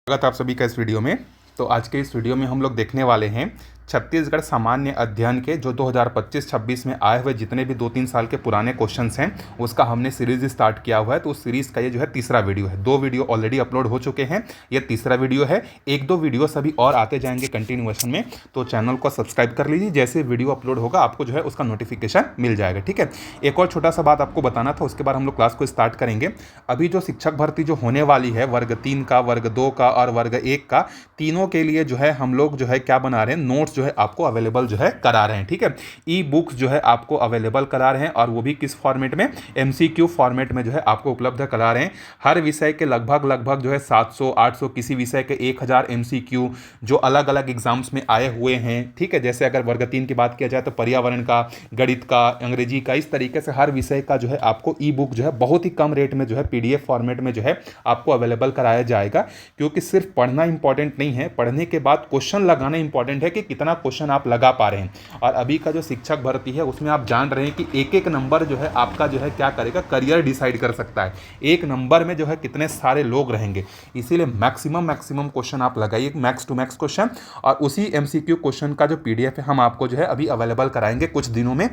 स्वागत है आप सभी का इस वीडियो में। तो आज के इस वीडियो में हम लोग देखने वाले हैं छत्तीसगढ़ सामान्य अध्ययन के जो 2025-26 में आए हुए जितने भी 2-3 साल के पुराने क्वेश्चंस हैं उसका हमने सीरीज स्टार्ट किया हुआ है। तो उस सीरीज़ का ये जो है तीसरा वीडियो है। 2 वीडियो ऑलरेडी अपलोड हो चुके हैं, ये तीसरा वीडियो है। 1-2 वीडियो सभी और आते जाएंगे कंटिन्यूएशन में, तो चैनल को सब्सक्राइब कर लीजिए। जैसे वीडियो अपलोड होगा आपको जो है उसका नोटिफिकेशन मिल जाएगा, ठीक है। एक और छोटा सा बात आपको बताना था, उसके बाद हम लोग क्लास को स्टार्ट करेंगे। अभी जो शिक्षक भर्ती जो होने वाली है वर्ग 3 का, वर्ग 2 का और वर्ग 1 का, तीनों के लिए जो है हम लोग जो है क्या बना रहे हैं, नोट्स जो है आपको अवेलेबल जो है करा रहे हैं, ठीक है। ई बुक्स जो है आपको अवेलेबल करा रहे हैं और वो भी किस फॉर्मेट में, एमसीक्यू फॉर्मेट में जो है आपको उपलब्ध करा रहे हैं। हर विषय के लगभग जो है 700-800, किसी विषय के 1000 एमसीक्यू जो अलग अलग एग्जाम्स में आए हुए हैं, ठीक है। जैसे अगर वर्ग 3 की बात किया जाए तो पर्यावरण का, गणित का, अंग्रेजी का, इस तरीके से हर विषय का जो है आपको ई बुक जो है बहुत ही कम रेट में जो है पीडीएफ फॉर्मेट में जो है आपको अवेलेबल कराया जाएगा। क्योंकि सिर्फ पढ़ना इंपॉर्टेंट नहीं है, पढ़ने के बाद क्वेश्चन लगाना इंपॉर्टेंट है कि कितना क्वेश्चन आप लगा पा रहे हैं। और अभी का जो शिक्षक भर्ती है उसमें आप जान रहे हैं कि एक एक नंबर जो है आपका जो है क्या करेगा, करियर डिसाइड कर सकता है। एक नंबर में जो है कितने सारे लोग रहेंगे, इसीलिए मैक्सिमम क्वेश्चन आप लगाइए, मैक्स टू मैक्स क्वेश्चन। और उसी एमसीक्यू क्वेश्चन का जो पीडीएफ है हम आपको जो है अभी अवेलेबल कराएंगे कुछ दिनों में।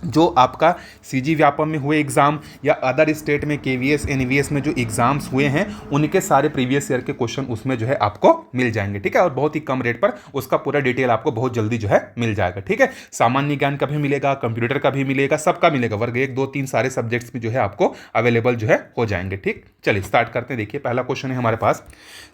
जो आपका सीजी व्यापम में हुए एग्जाम या अदर स्टेट में केवीएस एनवीएस में जो एग्जाम्स हुए हैं उनके सारे प्रीवियस ईयर के क्वेश्चन उसमें जो है आपको मिल जाएंगे, ठीक है। और बहुत ही कम रेट पर उसका पूरा डिटेल आपको बहुत जल्दी जो है मिल जाएगा, ठीक है। सामान्य ज्ञान का भी मिलेगा, कंप्यूटर का भी मिलेगा, सबका मिलेगा। वर्ग 1, 2, 3 सारे सब्जेक्ट्स में जो है आपको अवेलेबल जो है हो जाएंगे, ठीक। चलिए स्टार्ट करते हैं। देखिए पहला क्वेश्चन है हमारे पास,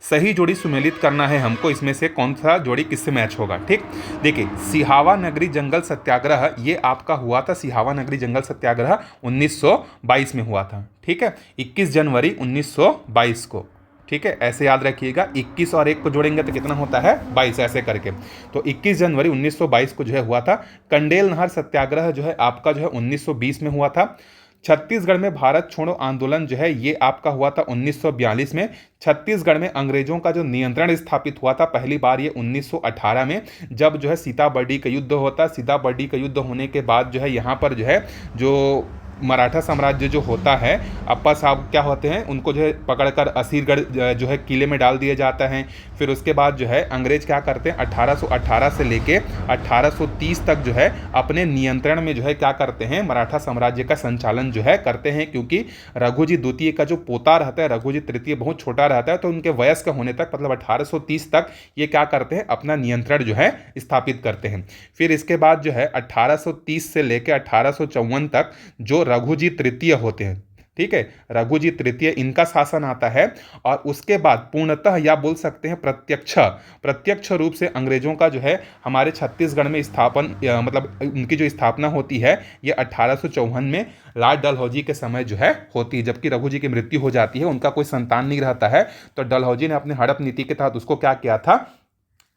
सही जोड़ी सुमेलित करना है हमको, इसमें से कौन सा जोड़ी किससे मैच होगा, ठीक। देखिए सिहावा नगरी जंगल सत्याग्रह ये आपका हुआ था, सिहावा नगरी जंगल सत्याग्रह 1922 में हुआ था, ठीक है। 21 जनवरी 1922 को, ठीक है। ऐसे याद रखिएगा, 21 और 1 को जोड़ेंगे तो कितना होता है 22, ऐसे करके। तो 21 जनवरी 1922 को जो है हुआ था। कंडेल नहर सत्याग्रह जो है आपका जो है 1920 में हुआ था। छत्तीसगढ़ में भारत छोड़ो आंदोलन जो है ये आपका हुआ था 1942 में। छत्तीसगढ़ में अंग्रेजों का जो नियंत्रण स्थापित हुआ था पहली बार ये 1918 में, जब जो है सीताबर्डी का युद्ध होता। सीताबर्डी का युद्ध होने के बाद जो है यहाँ पर जो है जो मराठा साम्राज्य जो होता है, अप्पा साहब क्या होते हैं उनको जो है पकड़कर असीरगढ़ जो है किले में डाल दिया जाता है। फिर उसके बाद जो है अंग्रेज क्या करते हैं, 1818 से लेके 1830 तक जो है अपने नियंत्रण में जो है क्या करते हैं, मराठा साम्राज्य का संचालन जो है करते हैं। क्योंकि रघुजी द्वितीय का जो पोता रहता है, रघुजी तृतीय बहुत छोटा रहता है, तो उनके वयस्क होने तक मतलब 1830 तक ये क्या करते हैं, अपना नियंत्रण जो है स्थापित करते हैं। फिर इसके बाद जो है 1830 से लेकर 1854 तक जो रघुजी तृतीय होते हैं, ठीक है, रघुजी तृतीय इनका शासन आता है। और उसके बाद पूर्णतः या बोल सकते हैं प्रत्यक्ष रूप से अंग्रेजों का जो है हमारे छत्तीसगढ़ में स्थापन मतलब उनकी जो स्थापना होती है ये 1854 में लॉर्ड डलहौजी के समय जो है होती है। जबकि रघुजी की मृत्यु हो जाती है, उनका कोई संतान नहीं रहता है, तो डलहौजी ने अपने हड़प नीति के तहत उसको क्या किया था,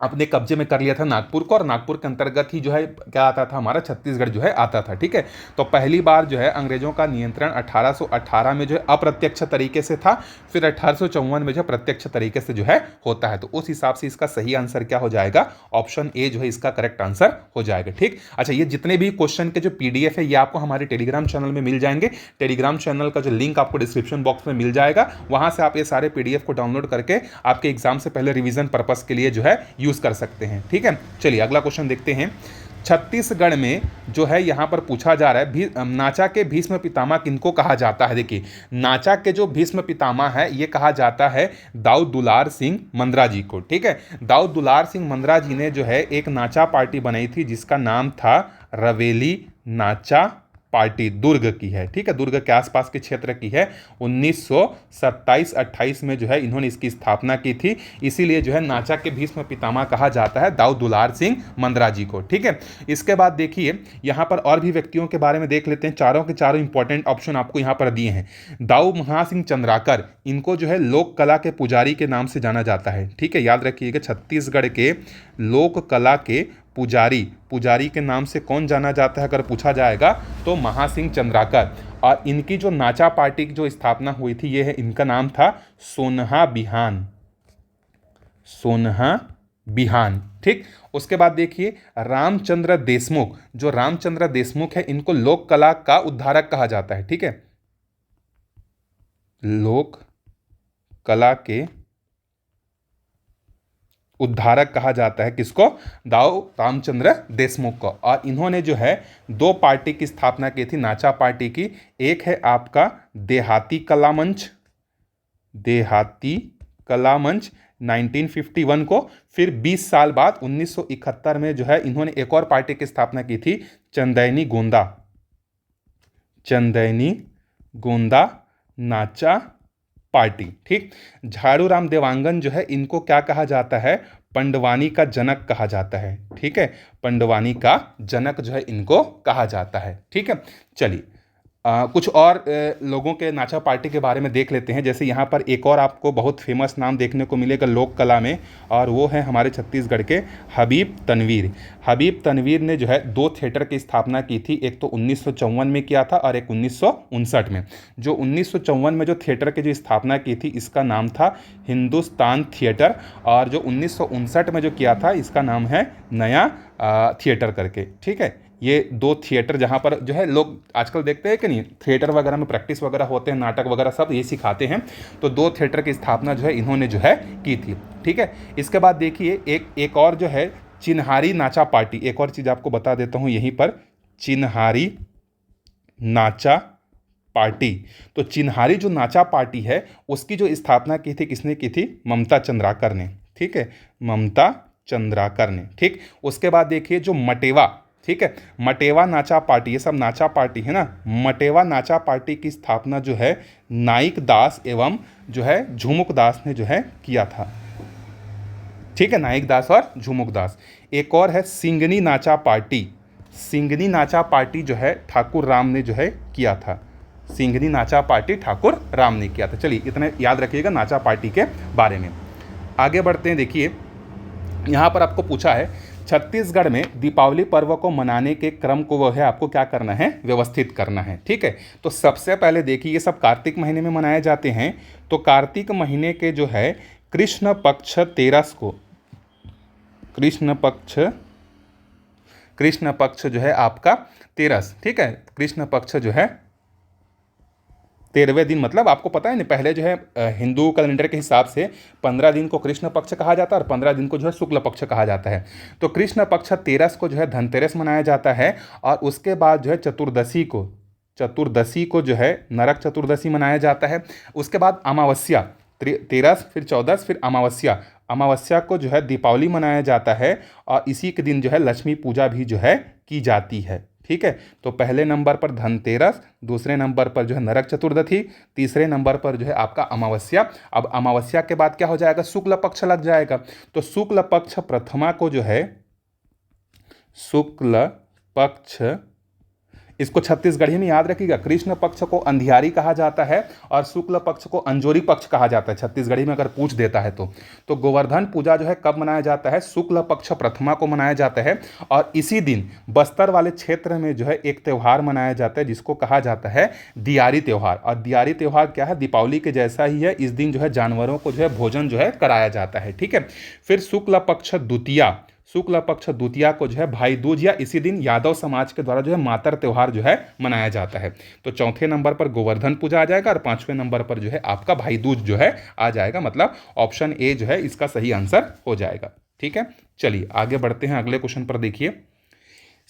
अपने कब्जे में कर लिया था नागपुर को। और नागपुर के अंतर्गत ही जो है क्या आता था, हमारा छत्तीसगढ़ जो है आता था, ठीक है। तो पहली बार जो है अंग्रेजों का नियंत्रण 1818 में जो है अप्रत्यक्ष तरीके से था, फिर 1854 में जो है प्रत्यक्ष तरीके से जो है होता है। तो उस हिसाब से इसका सही आंसर क्या हो जाएगा, ऑप्शन ए जो है इसका करेक्ट आंसर हो जाएगा, ठीक। अच्छा, ये जितने भी क्वेश्चन के जो पीडीएफ है ये आपको हमारे टेलीग्राम चैनल में मिल जाएंगे। टेलीग्राम चैनल का जो लिंक आपको डिस्क्रिप्शन बॉक्स में मिल जाएगा, वहां से आप ये सारे पीडीएफ को डाउनलोड करके आपके एग्जाम से पहले रिवीजन पर्पस के लिए जो है यूज कर सकते हैं, ठीक है। चलिए अगला क्वेश्चन देखते हैं। छत्तीसगढ़ में जो है यहां पर पूछा जा रहा है नाचा के भीष्म पितामह किनको कहा जाता है। देखिए नाचा के जो भीष्म पितामह है ये कहा जाता है दाऊ दुलार सिंह मंद्रा जी को, ठीक है। दाऊ दुलार सिंह मंद्रा जी ने जो है एक नाचा पार्टी बनाई थी जिसका नाम था रवेली नाचा पार्टी, दुर्ग की है, ठीक है, दुर्ग के आसपास के क्षेत्र की है। 1927-28 में जो है इन्होंने इसकी स्थापना की थी, इसीलिए जो है नाचा के भीष्म पितामह कहा जाता है दाऊ दुलार सिंह मंद्रा जी को, ठीक है। इसके बाद देखिए यहाँ पर और भी व्यक्तियों के बारे में देख लेते हैं। चारों के चारों इंपॉर्टेंट ऑप्शन आपको यहाँ पर दिए हैं। दाऊ महासिंह चंद्राकर, इनको जो है लोक कला के पुजारी के नाम से जाना जाता है, ठीक है, याद रखिएगा। छत्तीसगढ़ के लोक कला के पुजारी के नाम से कौन जाना जाता है अगर पूछा जाएगा तो महासिंह चंद्राकर। और इनकी जो नाचा पार्टी की जो स्थापना हुई थी ये है, इनका नाम था सोनहा बिहान, ठीक। उसके बाद देखिए रामचंद्र देशमुख, जो रामचंद्र देशमुख है इनको लोक कला का उद्धारक कहा जाता है, ठीक है, लोक कला के उद्धारक कहा जाता है किसको? दाऊ रामचंद्र देशमुख को। और इन्होंने जो है दो पार्टी की स्थापना की थी, नाचा पार्टी की। एक है आपका देहाती कला मंच, देहाती कला मंच 1951 को। फिर 20 साल बाद 1971 में जो है इन्होंने एक और पार्टी की स्थापना की थी, चंदैनी गोंदा, चंदैनी गोंदा नाचा पार्टी। ठीक, झाड़ू राम देवांगन जो है इनको क्या कहा जाता है? पंडवानी का जनक कहा जाता है। ठीक है, पंडवानी का जनक जो है इनको कहा जाता है। ठीक है, चलिए कुछ और लोगों के नाचा पार्टी के बारे में देख लेते हैं। जैसे यहाँ पर एक और आपको बहुत फेमस नाम देखने को मिलेगा लोक कला में, और वो है हमारे छत्तीसगढ़ के हबीब तनवीर। हबीब तनवीर ने जो है दो थिएटर की स्थापना की थी, एक तो 1954 में किया था और एक 1959 में। जो 1954 में जो थिएटर की जो स्थापना की थी इसका नाम था हिंदुस्तान थिएटर, और जो 1959 में जो किया था इसका नाम है नया थिएटर करके। ठीक है, ये दो थिएटर जहाँ पर जो है लोग आजकल देखते हैं कि नहीं, थिएटर वगैरह में प्रैक्टिस वगैरह होते हैं, नाटक वगैरह सब ये सिखाते हैं। तो दो थिएटर की स्थापना जो है इन्होंने जो है की थी। ठीक है, इसके बाद देखिए एक और जो है चिन्हारी नाचा पार्टी। एक और चीज़ आपको बता देता हूँ यहीं पर, चिन्हारी नाचा पार्टी। तो चिन्हारी जो नाचा पार्टी है उसकी जो स्थापना की थी किसने की थी? ममता चंद्राकर ने। ठीक है, ममता चंद्राकर ने। ठीक, उसके बाद देखिए जो मटेवा, ठीक है, मटेवा नाचा पार्टी, ये सब नाचा पार्टी है ना। मटेवा नाचा पार्टी की स्थापना जो है नाइक दास एवं जो है झुमुक दास ने जो है किया था। ठीक है, नाइक दास और झुमुक दास। एक और है सिंगनी नाचा पार्टी। सिंगनी नाचा पार्टी जो है ठाकुर राम ने जो है किया था। सिंगनी नाचा पार्टी ठाकुर राम ने किया था। चलिए इतने याद रखिएगा नाचा पार्टी के बारे में। आगे बढ़ते हैं। देखिए यहाँ पर आपको पूछा है छत्तीसगढ़ में दीपावली पर्व को मनाने के क्रम को वह है आपको क्या करना है? व्यवस्थित करना है। ठीक है, तो सबसे पहले देखिए ये सब कार्तिक महीने में मनाए जाते हैं। तो कार्तिक महीने के जो है कृष्ण पक्ष 13 को, कृष्ण पक्ष जो है आपका 13, ठीक है, कृष्ण पक्ष जो है 13वें दिन, मतलब आपको पता है ना पहले जो है हिंदू कैलेंडर के हिसाब से 15 दिन को कृष्ण पक्ष कहा जाता है और 15 दिन को जो है शुक्ल पक्ष कहा जाता है। तो कृष्ण पक्ष 13 को जो है धनतेरस मनाया जाता है, और उसके बाद जो है चतुर्दशी को जो है नरक चतुर्दशी मनाया जाता है। उसके बाद अमावस्या 13, फिर 14, फिर अमावस्या को जो है दीपावली मनाया जाता है, और इसी के दिन जो है लक्ष्मी पूजा भी जो है की जाती है। ठीक है, तो पहले नंबर पर धनतेरस, दूसरे नंबर पर जो है नरक चतुर्दशी, तीसरे नंबर पर जो है आपका अमावस्या। अब अमावस्या के बाद क्या हो जाएगा? शुक्ल पक्ष लग जाएगा। तो शुक्ल पक्ष प्रथमा को जो है शुक्ल पक्ष, इसको छत्तीसगढ़ी में याद रखिएगा, कृष्ण पक्ष को अंधियारी कहा जाता है और शुक्ल पक्ष को अंजोरी पक्ष कहा जाता है छत्तीसगढ़ी में अगर पूछ देता है तो गोवर्धन पूजा जो है कब मनाया जाता है? शुक्ल पक्ष प्रथमा को मनाया जाता है। और इसी दिन बस्तर वाले क्षेत्र में जो है एक त्यौहार मनाया जाता है जिसको कहा जाता है दियारी त्यौहार। और दियारी त्यौहार क्या है? दीपावली के जैसा ही है। इस दिन जो है जानवरों को जो है भोजन जो है कराया जाता है। ठीक है, फिर शुक्ल पक्ष द्वितीया को जो है भाई दूज, या इसी दिन यादव समाज के द्वारा जो है मातर त्यौहार जो है मनाया जाता है। तो चौथे नंबर पर गोवर्धन पूजा आ जाएगा और पांचवें नंबर पर जो है आपका भाई दूज जो है आ जाएगा। मतलब ऑप्शन ए जो है इसका सही आंसर हो जाएगा। ठीक है, चलिए आगे बढ़ते हैं। अगले क्वेश्चन पर देखिए,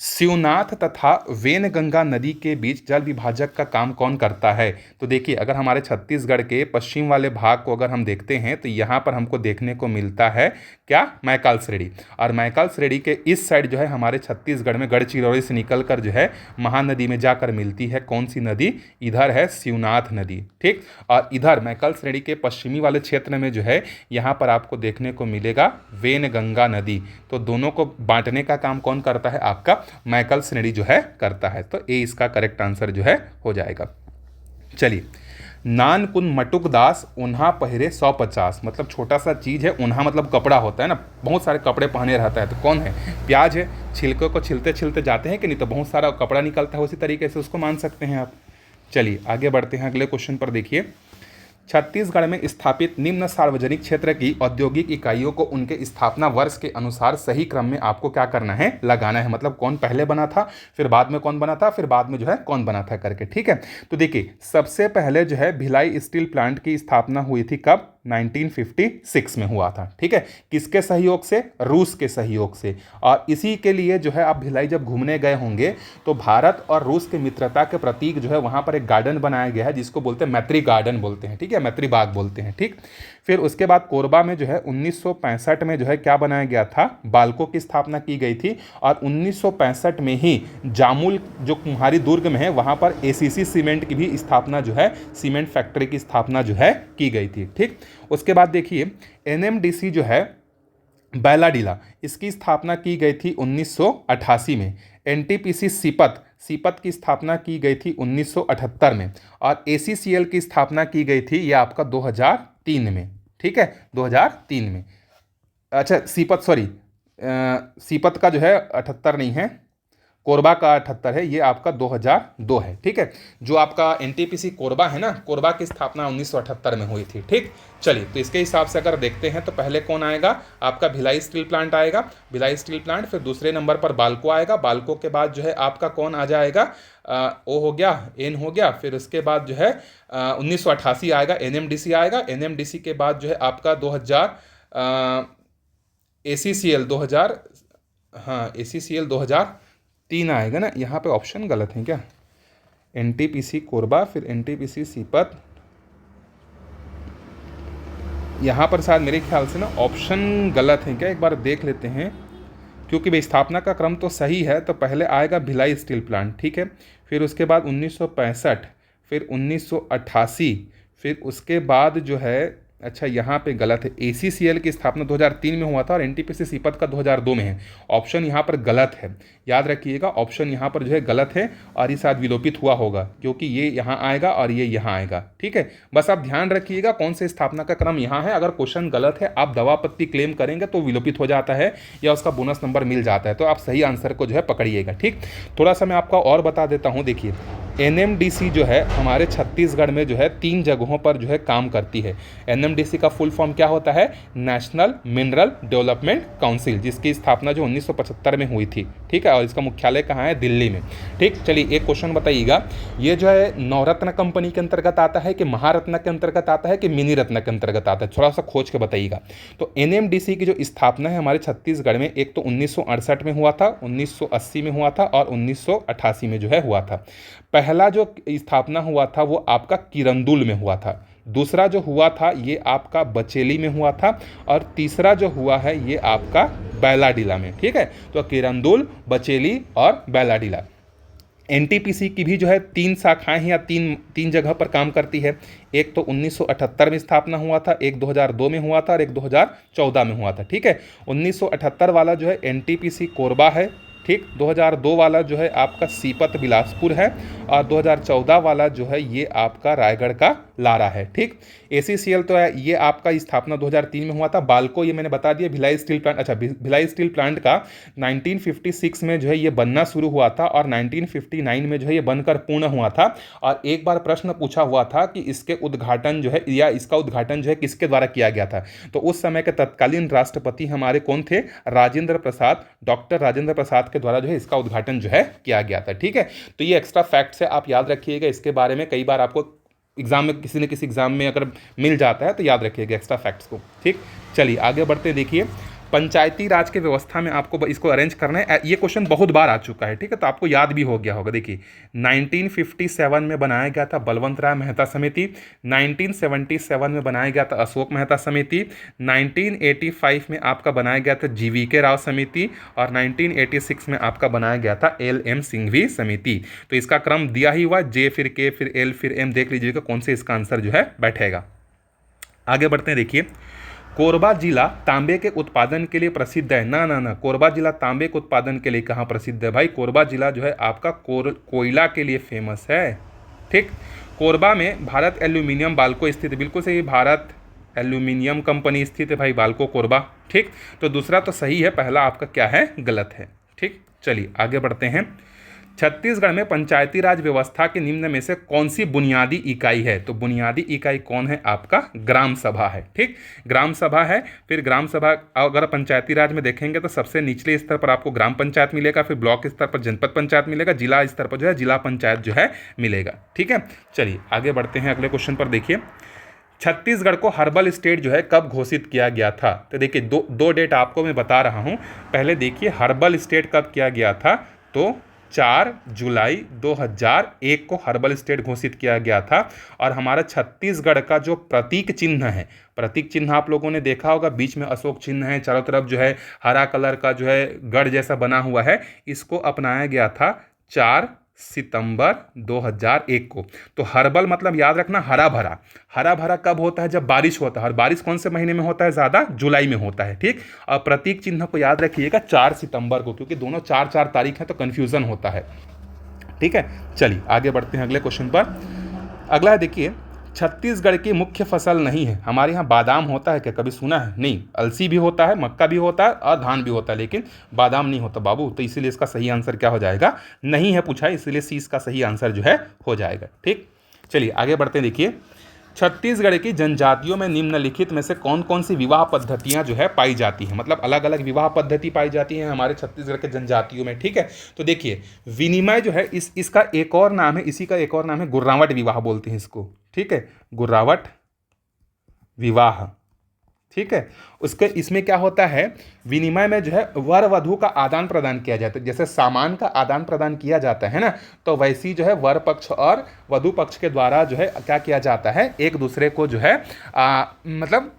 शिवनाथ तथा वेनगंगा नदी के बीच जल विभाजक का काम कौन करता है? तो देखिए अगर हमारे छत्तीसगढ़ के पश्चिम वाले भाग को अगर हम देखते हैं तो यहाँ पर हमको देखने को मिलता है क्या? मैकाल श्रेणी। और मैकाल श्रेणी के इस साइड जो है हमारे छत्तीसगढ़ में गढ़चिरौली से निकलकर जो है महानदी में जाकर मिलती है। कौन सी नदी? इधर है शिवनाथ नदी। ठीक, और इधर मैकाल श्रेणी के पश्चिमी वाले क्षेत्र में जो है यहाँ पर आपको देखने को मिलेगा वेनगंगा नदी। तो दोनों को बांटने का काम कौन करता है? आपका मैकाल श्रेणी जो है करता है। तो ए इसका करेक्ट आंसर जो है हो जाएगा। चलिए, नानकुन मटुक दास उन्हा पहिरे 150, मतलब छोटा सा चीज़ है। उन्हा मतलब कपड़ा होता है ना, बहुत सारे कपड़े पहने रहता है। तो कौन है? प्याज है। छिलके को छिलते छिलते जाते हैं कि नहीं तो बहुत सारा कपड़ा निकलता है, उसी तरीके से उसको मान सकते हैं आप। चलिए आगे बढ़ते हैं। अगले क्वेश्चन पर देखिए, छत्तीसगढ़ में स्थापित निम्न सार्वजनिक क्षेत्र की औद्योगिक इकाइयों को उनके स्थापना वर्ष के अनुसार सही क्रम में आपको क्या करना है? लगाना है। मतलब कौन पहले बना था, फिर बाद में कौन बना था, फिर बाद में जो है कौन बना था करके। ठीक है, तो देखिए सबसे पहले जो है भिलाई स्टील प्लांट की स्थापना हुई थी कब? 1956 में हुआ था। ठीक है, किसके सहयोग से? रूस के सहयोग से। और इसी के लिए जो है आप भिलाई जब घूमने गए होंगे तो भारत और रूस के मित्रता के प्रतीक जो है वहाँ पर एक गार्डन बनाया गया है जिसको बोलते हैं मैत्री गार्डन बोलते हैं। ठीक है, मैत्री बाग बोलते हैं। ठीक, फिर उसके बाद कोरबा में जो है 1965 में जो है क्या बनाया गया था? बाल्को की स्थापना की गई थी। और 1965 में ही जामुल जो कुम्हारी दुर्ग में है वहाँ पर एसीसी सीमेंट की भी स्थापना जो है, सीमेंट फैक्ट्री की स्थापना जो है की गई थी। ठीक, उसके बाद देखिए एनएमडीसी जो है बैलाडीला, इसकी स्थापना की गई थी 1988 में। एनटीपीसी सीपत, सीपत की स्थापना की गई थी 1978 में। और एसीसीएल की स्थापना की गई थी ये आपका 2003 में। ठीक है, 2003 में। अच्छा सीपत, सॉरी सीपत का जो है 78 नहीं है, कोरबा का 78 है, ये आपका 2002 है। ठीक है, जो आपका एनटीपीसी कोरबा है ना, कोरबा की स्थापना 1978 में हुई थी। ठीक, चलिए तो इसके हिसाब से अगर देखते हैं तो पहले कौन आएगा? आपका भिलाई स्टील प्लांट आएगा, भिलाई स्टील प्लांट। फिर दूसरे नंबर पर बाल्को आएगा, बाल्को के बाद जो है आपका कौन आ जाएगा? ओ हो गया, एन हो गया। फिर उसके बाद जो है 1988 आएगा, एनएमडीसी आएगा। एनएमडीसी के बाद जो है आपका 2000 एसीसीएल 2000, हाँ एसीसीएल 2003 आएगा ना। यहाँ पे ऑप्शन गलत है क्या? एनटीपीसी कोरबा, फिर एनटीपीसी सीपत, यहाँ पर शायद मेरे ख्याल से ना ऑप्शन गलत है क्या, एक बार देख लेते हैं। क्योंकि भाई स्थापना का क्रम तो सही है, तो पहले आएगा भिलाई स्टील प्लांट। ठीक है, फिर उसके बाद 1965, फिर 1988, फिर उसके बाद जो है, अच्छा यहाँ पे गलत है, एसीसीएल की स्थापना 2003 में हुआ था और एनटीपीसी सीपत का 2002 में है। ऑप्शन यहाँ पर गलत है, याद रखिएगा ऑप्शन यहाँ पर जो है गलत है और ये शायद विलोपित हुआ होगा क्योंकि ये यहाँ आएगा और ये यहाँ आएगा। ठीक है, बस आप ध्यान रखिएगा कौन से स्थापना का क्रम यहाँ है। अगर क्वेश्चन गलत है, आप दवापत्ति क्लेम करेंगे तो विलोपित हो जाता है या उसका बोनस नंबर मिल जाता है, तो आप सही आंसर को जो है पकड़िएगा। ठीक, थोड़ा सा मैं आपका और बता देता हूँ। देखिए एनएमडीसी जो है हमारे छत्तीसगढ़ में जो है 3 जगहों पर जो है काम करती है। एनएमडीसी का फुल फॉर्म क्या होता है? नेशनल मिनरल डेवलपमेंट काउंसिल, जिसकी स्थापना जो 1975 में हुई थी। ठीक है, और इसका मुख्यालय कहाँ है? दिल्ली में। ठीक, चलिए एक क्वेश्चन बताइएगा, ये जो है नवरत्न कंपनी के अंतर्गत आता है कि महारत्न के अंतर्गत आता है कि मिनी रत्न के अंतर्गत आता है? थोड़ा सा खोज के बताइएगा। तो एनएमडीसी की जो स्थापना है हमारे छत्तीसगढ़ में, एक तो 1968 में हुआ था, 1980 में हुआ था और 1988 में जो है हुआ था। पहला जो स्थापना हुआ था वो आपका किरंदुल में हुआ था, दूसरा जो हुआ था ये आपका बचेली में हुआ था और तीसरा जो हुआ है ये आपका बैलाडीला में। ठीक है, तो किरंदुल, बचेली और बैलाडीला। एनटीपीसी की भी जो है 3 शाखाएं हैं या तीन जगह पर काम करती है। एक तो 1978 में स्थापना हुआ था, एक 2002 में हुआ था और एक 2014 में हुआ था। ठीक है, 1978 वाला जो है एनटीपीसी कोरबा है। ठीक, 2002 वाला जो है आपका सीपत बिलासपुर है और 2014 वाला जो है ये आपका रायगढ़ का लारा है। ठीक, एसीसीएल तो है, ये आपका स्थापना 2003 में हुआ था। बाल्को ये मैंने बता दिया, भिलाई स्टील प्लांट। अच्छा, भिलाई स्टील प्लांट का 1956 में जो है ये बनना शुरू हुआ था और 1959 में जो है ये बनकर पूर्ण हुआ था। और एक बार प्रश्न पूछा हुआ था कि इसके उद्घाटन जो है या इसका उद्घाटन जो है किसके द्वारा किया गया था? तो उस समय के तत्कालीन राष्ट्रपति हमारे कौन थे? राजेंद्र प्रसाद, डॉक्टर राजेंद्र प्रसाद के द्वारा जो है इसका उद्घाटन जो है किया गया था। ठीक है, तो ये एक्स्ट्रा फैक्ट्स है, आप याद रखिएगा इसके बारे में। कई बार आपको एग्जाम में किसी न किसी एग्जाम में अगर मिल जाता है तो याद रखिएगा एक्स्ट्रा फैक्ट्स को। ठीक, चलिए आगे बढ़ते हैं। देखिए पंचायती राज के व्यवस्था में आपको इसको अरेंज करना है। ये क्वेश्चन बहुत बार आ चुका है। ठीक है, तो आपको याद भी हो गया होगा। देखिए 1957 में बनाया गया था बलवंत राय मेहता समिति, 1977 में बनाया गया था अशोक मेहता समिति, 1985 में आपका बनाया गया था जीवीके राव समिति और 1986 में आपका बनाया गया था LM सिंघवी समिति। तो इसका क्रम दिया ही हुआ, जे फिर के फिर एल फिर एम, देख लीजिएगा कौन से इसका आंसर जो है बैठेगा। आगे बढ़ते हैं। देखिए कोरबा जिला तांबे के उत्पादन के लिए प्रसिद्ध है। ना, कोरबा जिला तांबे के उत्पादन के लिए कहाँ प्रसिद्ध है भाई? कोरबा जिला जो है आपका कोयला के लिए फेमस है। ठीक, कोरबा में भारत एल्यूमिनियम बाल्को स्थित है। बिल्कुल सही, भारत एल्यूमिनियम कंपनी स्थित है भाई, बाल्को कोरबा। ठीक, तो दूसरा तो सही है, पहला आपका क्या है? गलत है। ठीक, चलिए आगे बढ़ते हैं। छत्तीसगढ़ में पंचायती राज व्यवस्था के निम्न में से कौन सी बुनियादी इकाई है? तो बुनियादी इकाई कौन है? आपका ग्राम सभा है। ठीक, ग्राम सभा है। फिर ग्राम सभा अगर पंचायती राज में देखेंगे तो सबसे निचले स्तर पर आपको ग्राम पंचायत मिलेगा, फिर ब्लॉक स्तर पर जनपद पंचायत मिलेगा, जिला स्तर पर जो है जिला पंचायत जो है मिलेगा। ठीक है, चलिए आगे बढ़ते हैं अगले क्वेश्चन पर। देखिए छत्तीसगढ़ को हर्बल स्टेट जो है कब घोषित किया गया था? तो देखिए दो डेट आपको मैं बता रहा हूँ। पहले देखिए हर्बल स्टेट कब किया गया था, तो 4 जुलाई 2001 को हर्बल स्टेट घोषित किया गया था। और हमारा छत्तीसगढ़ का जो प्रतीक चिन्ह है, प्रतीक चिन्ह आप लोगों ने देखा होगा, बीच में अशोक चिन्ह है, चारों तरफ जो है हरा कलर का जो है गढ़ जैसा बना हुआ है, इसको अपनाया गया था 4 सितंबर 2001 को। तो हर्बल मतलब याद रखना हरा भरा। हरा भरा कब होता है? जब बारिश होता है। और बारिश कौन से महीने में होता है? ज़्यादा जुलाई में होता है। ठीक। और प्रतीक चिन्ह को याद रखिएगा 4 सितंबर को, क्योंकि दोनों 4 तारीख है तो कन्फ्यूज़न होता है। ठीक है, चलिए आगे बढ़ते हैं अगले क्वेश्चन पर। अगला है देखिए, छत्तीसगढ़ की मुख्य फसल नहीं है। हमारे यहाँ बादाम होता है क्या? कभी सुना है? नहीं। अलसी भी होता है, मक्का भी होता है और धान भी होता है, लेकिन बादाम नहीं होता बाबू। तो इसीलिए इसका सही आंसर क्या हो जाएगा? नहीं है पूछा है, इसीलिए सी इसका सही आंसर जो है हो जाएगा। ठीक, चलिए आगे बढ़ते हैं। देखिए, छत्तीसगढ़ की जनजातियों में निम्नलिखित में से कौन कौन सी विवाह पद्धतियां जो है पाई जाती हैं? मतलब अलग अलग विवाह पद्धति पाई जाती हैं हमारे छत्तीसगढ़ के जनजातियों में। ठीक है, तो देखिए विनिमय जो है इसका एक और नाम है, इसी का एक और नाम है गुर्रावट विवाह बोलते हैं इसको। ठीक है, गुर्रावट विवाह। ठीक है, उसके इसमें क्या होता है, विनिमय में जो है वर वधु का आदान प्रदान किया जाता है। जैसे सामान का आदान प्रदान किया जाता है ना, तो वैसी जो है वर पक्ष और वधु पक्ष के द्वारा जो है क्या किया जाता है, एक दूसरे को जो है मतलब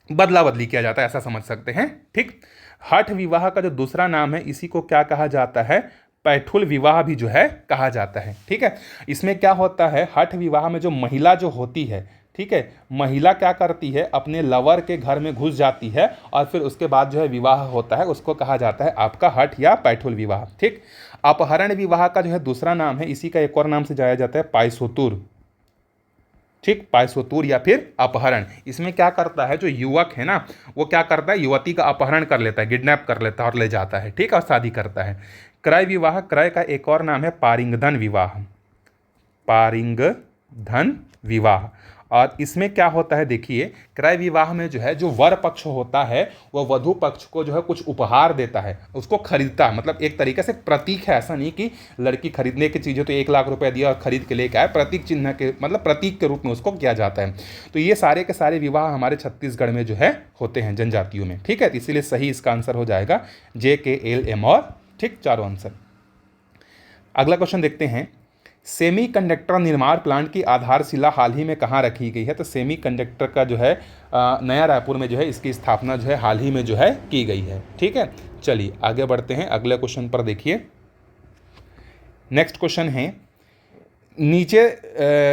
बदला बदली किया जाता है, ऐसा समझ सकते हैं। ठीक, हठ विवाह का जो दूसरा नाम है, इसी को क्या कहा जाता है? पैठुल विवाह भी जो है कहा जाता है। ठीक है, इसमें क्या होता है, हठ विवाह में जो महिला जो होती है, ठीक है, महिला क्या करती है, अपने लवर के घर में घुस जाती है और फिर उसके बाद जो है विवाह होता है, उसको कहा जाता है आपका हठ या पैठुल विवाह। ठीक, अपहरण विवाह का जो है दूसरा नाम है, इसी का एक और नाम से जाया जाता है पायसोतुर। ठीक, पायसोतुर या फिर अपहरण। इसमें क्या करता है, जो युवक है ना, वो क्या करता है, युवती का अपहरण कर लेता है, किडनैप कर लेता है और ले जाता है। ठीक, और शादी करता है। क्रय विवाह, क्रय का एक और नाम है पारिंगधन विवाह। पारिंगधन विवाह। और इसमें क्या होता है, देखिए क्रय विवाह में जो है जो वर पक्ष होता है वो वधु पक्ष को जो है कुछ उपहार देता है, उसको खरीदता है। मतलब एक तरीके से प्रतीक है, ऐसा नहीं कि लड़की खरीदने की चीज़ है तो 1 लाख रुपए दिया और खरीद के लेके आए, प्रतीक चिन्ह के मतलब प्रतीक के रूप में उसको किया जाता है। तो ये सारे के सारे विवाह हमारे छत्तीसगढ़ में जो है होते हैं जनजातियों में। ठीक है, तो इसीलिए सही इसका आंसर हो जाएगा JKL M और। ठीक, चारों आंसर। अगला क्वेश्चन देखते हैं, सेमीकंडक्टर निर्माण प्लांट की आधारशिला हाल ही में कहाँ रखी गई है? तो सेमीकंडक्टर का जो है नया रायपुर में जो है इसकी स्थापना जो है हाल ही में जो है की गई है। ठीक है, चलिए आगे बढ़ते हैं अगले क्वेश्चन पर। देखिए नेक्स्ट क्वेश्चन है, नीचे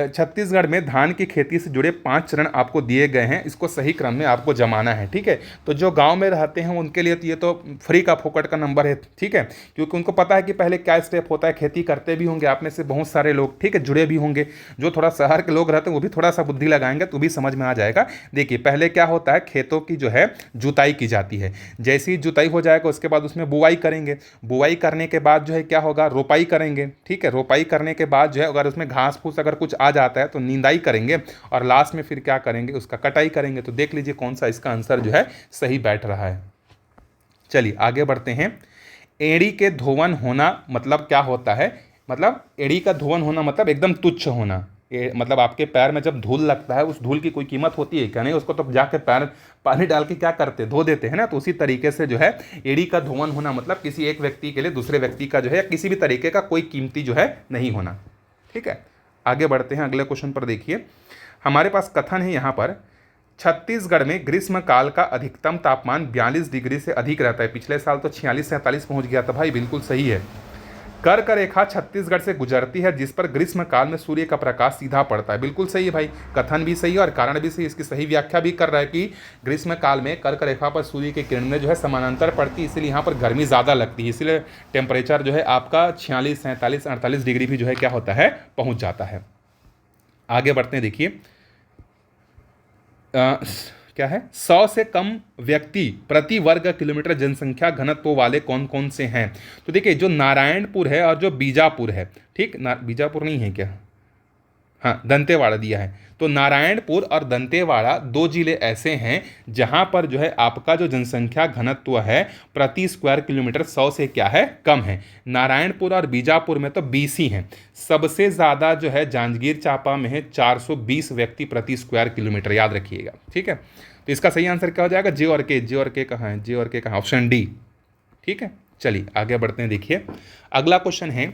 छत्तीसगढ़ में धान की खेती से जुड़े 5 चरण आपको दिए गए हैं, इसको सही क्रम में आपको जमाना है। ठीक है, तो जो गांव में रहते हैं उनके लिए तो ये तो फ्री का फोकट का नंबर है। ठीक है, क्योंकि उनको पता है कि पहले क्या स्टेप होता है, खेती करते भी होंगे आप में से बहुत सारे लोग। ठीक है, जुड़े भी होंगे। जो थोड़ा शहर के लोग रहते हैं वो भी थोड़ा सा बुद्धि लगाएंगे तो भी समझ में आ जाएगा। देखिए पहले क्या होता है, खेतों की जो है जुताई की जाती है। जैसी जुताई हो जाएगा उसके बाद उसमें बुआई करेंगे। बुआई करने के बाद जो है क्या होगा, रोपाई करेंगे। ठीक है, रोपाई करने के बाद जो है अगर उसमें घास फूस अगर कुछ आ जाता है तो निंदाई करेंगे और लास्ट में फिर क्या करेंगे, उसका कटाई करेंगे। तो देख लीजिए कौन सा इसका आंसर जो है सही बैठ रहा है। चलिए आगे बढ़ते हैं। एड़ी के धोवन होना मतलब क्या होता है? मतलब एड़ी का धोवन होना मतलब एकदम तुच्छ होना। मतलब आपके पैर में जब धूल लगता है, उस धूल की कोई कीमत होती है क्या? नहीं, उसको तो जाके पैर पानी डाल के क्या करते, धो देते हैं ना। तो उसी तरीके से जो है एड़ी का धोवन होना मतलब किसी एक व्यक्ति के लिए दूसरे व्यक्ति का जो है किसी भी तरीके का कोई कीमती जो है नहीं होना। ठीक है, आगे बढ़ते हैं अगले क्वेश्चन पर। देखिए हमारे पास कथन है यहाँ पर, छत्तीसगढ़ में ग्रीष्म काल का अधिकतम तापमान 42 डिग्री से अधिक रहता है। पिछले साल तो 46-47 पहुँच गया था भाई, बिल्कुल सही है। कर्क रेखा छत्तीसगढ़ से गुजरती है जिस पर ग्रीष्म काल में सूर्य का प्रकाश सीधा पड़ता है। बिल्कुल सही है भाई, कथन भी सही है और कारण भी सही। इसकी सही व्याख्या भी कर रहा है कि ग्रीष्म काल में कर्क रेखा पर सूर्य की किरणें जो है समानांतर पड़ती है, इसलिए यहाँ पर गर्मी ज़्यादा लगती है, इसलिए टेम्परेचर जो है आपका 46, 47, 48 डिग्री भी जो है क्या होता है, पहुँच जाता है। आगे बढ़ते हैं। देखिए क्या है, 100 से कम व्यक्ति प्रति वर्ग किलोमीटर जनसंख्या घनत्व वाले कौन कौन से हैं? तो देखिए जो नारायणपुर है और जो बीजापुर है। ठीक, बीजापुर नहीं है क्या? हाँ, दंतेवाड़ा दिया है। तो नारायणपुर और दंतेवाड़ा दो जिले ऐसे हैं जहां पर जो है आपका जो जनसंख्या घनत्व है प्रति स्क्वायर किलोमीटर 100 से क्या है, कम है। नारायणपुर और बीजापुर में तो 20 ही हैं। सबसे ज़्यादा जो है जांजगीर चांपा में है 420 व्यक्ति प्रति स्क्वायर किलोमीटर, याद रखिएगा। ठीक है, तो इसका सही आंसर क्या हो जाएगा, जे और के। जे और के कहाँ है, जे और के कहाँ, ऑप्शन डी। ठीक है, चलिए आगे बढ़ते हैं। देखिए अगला क्वेश्चन है,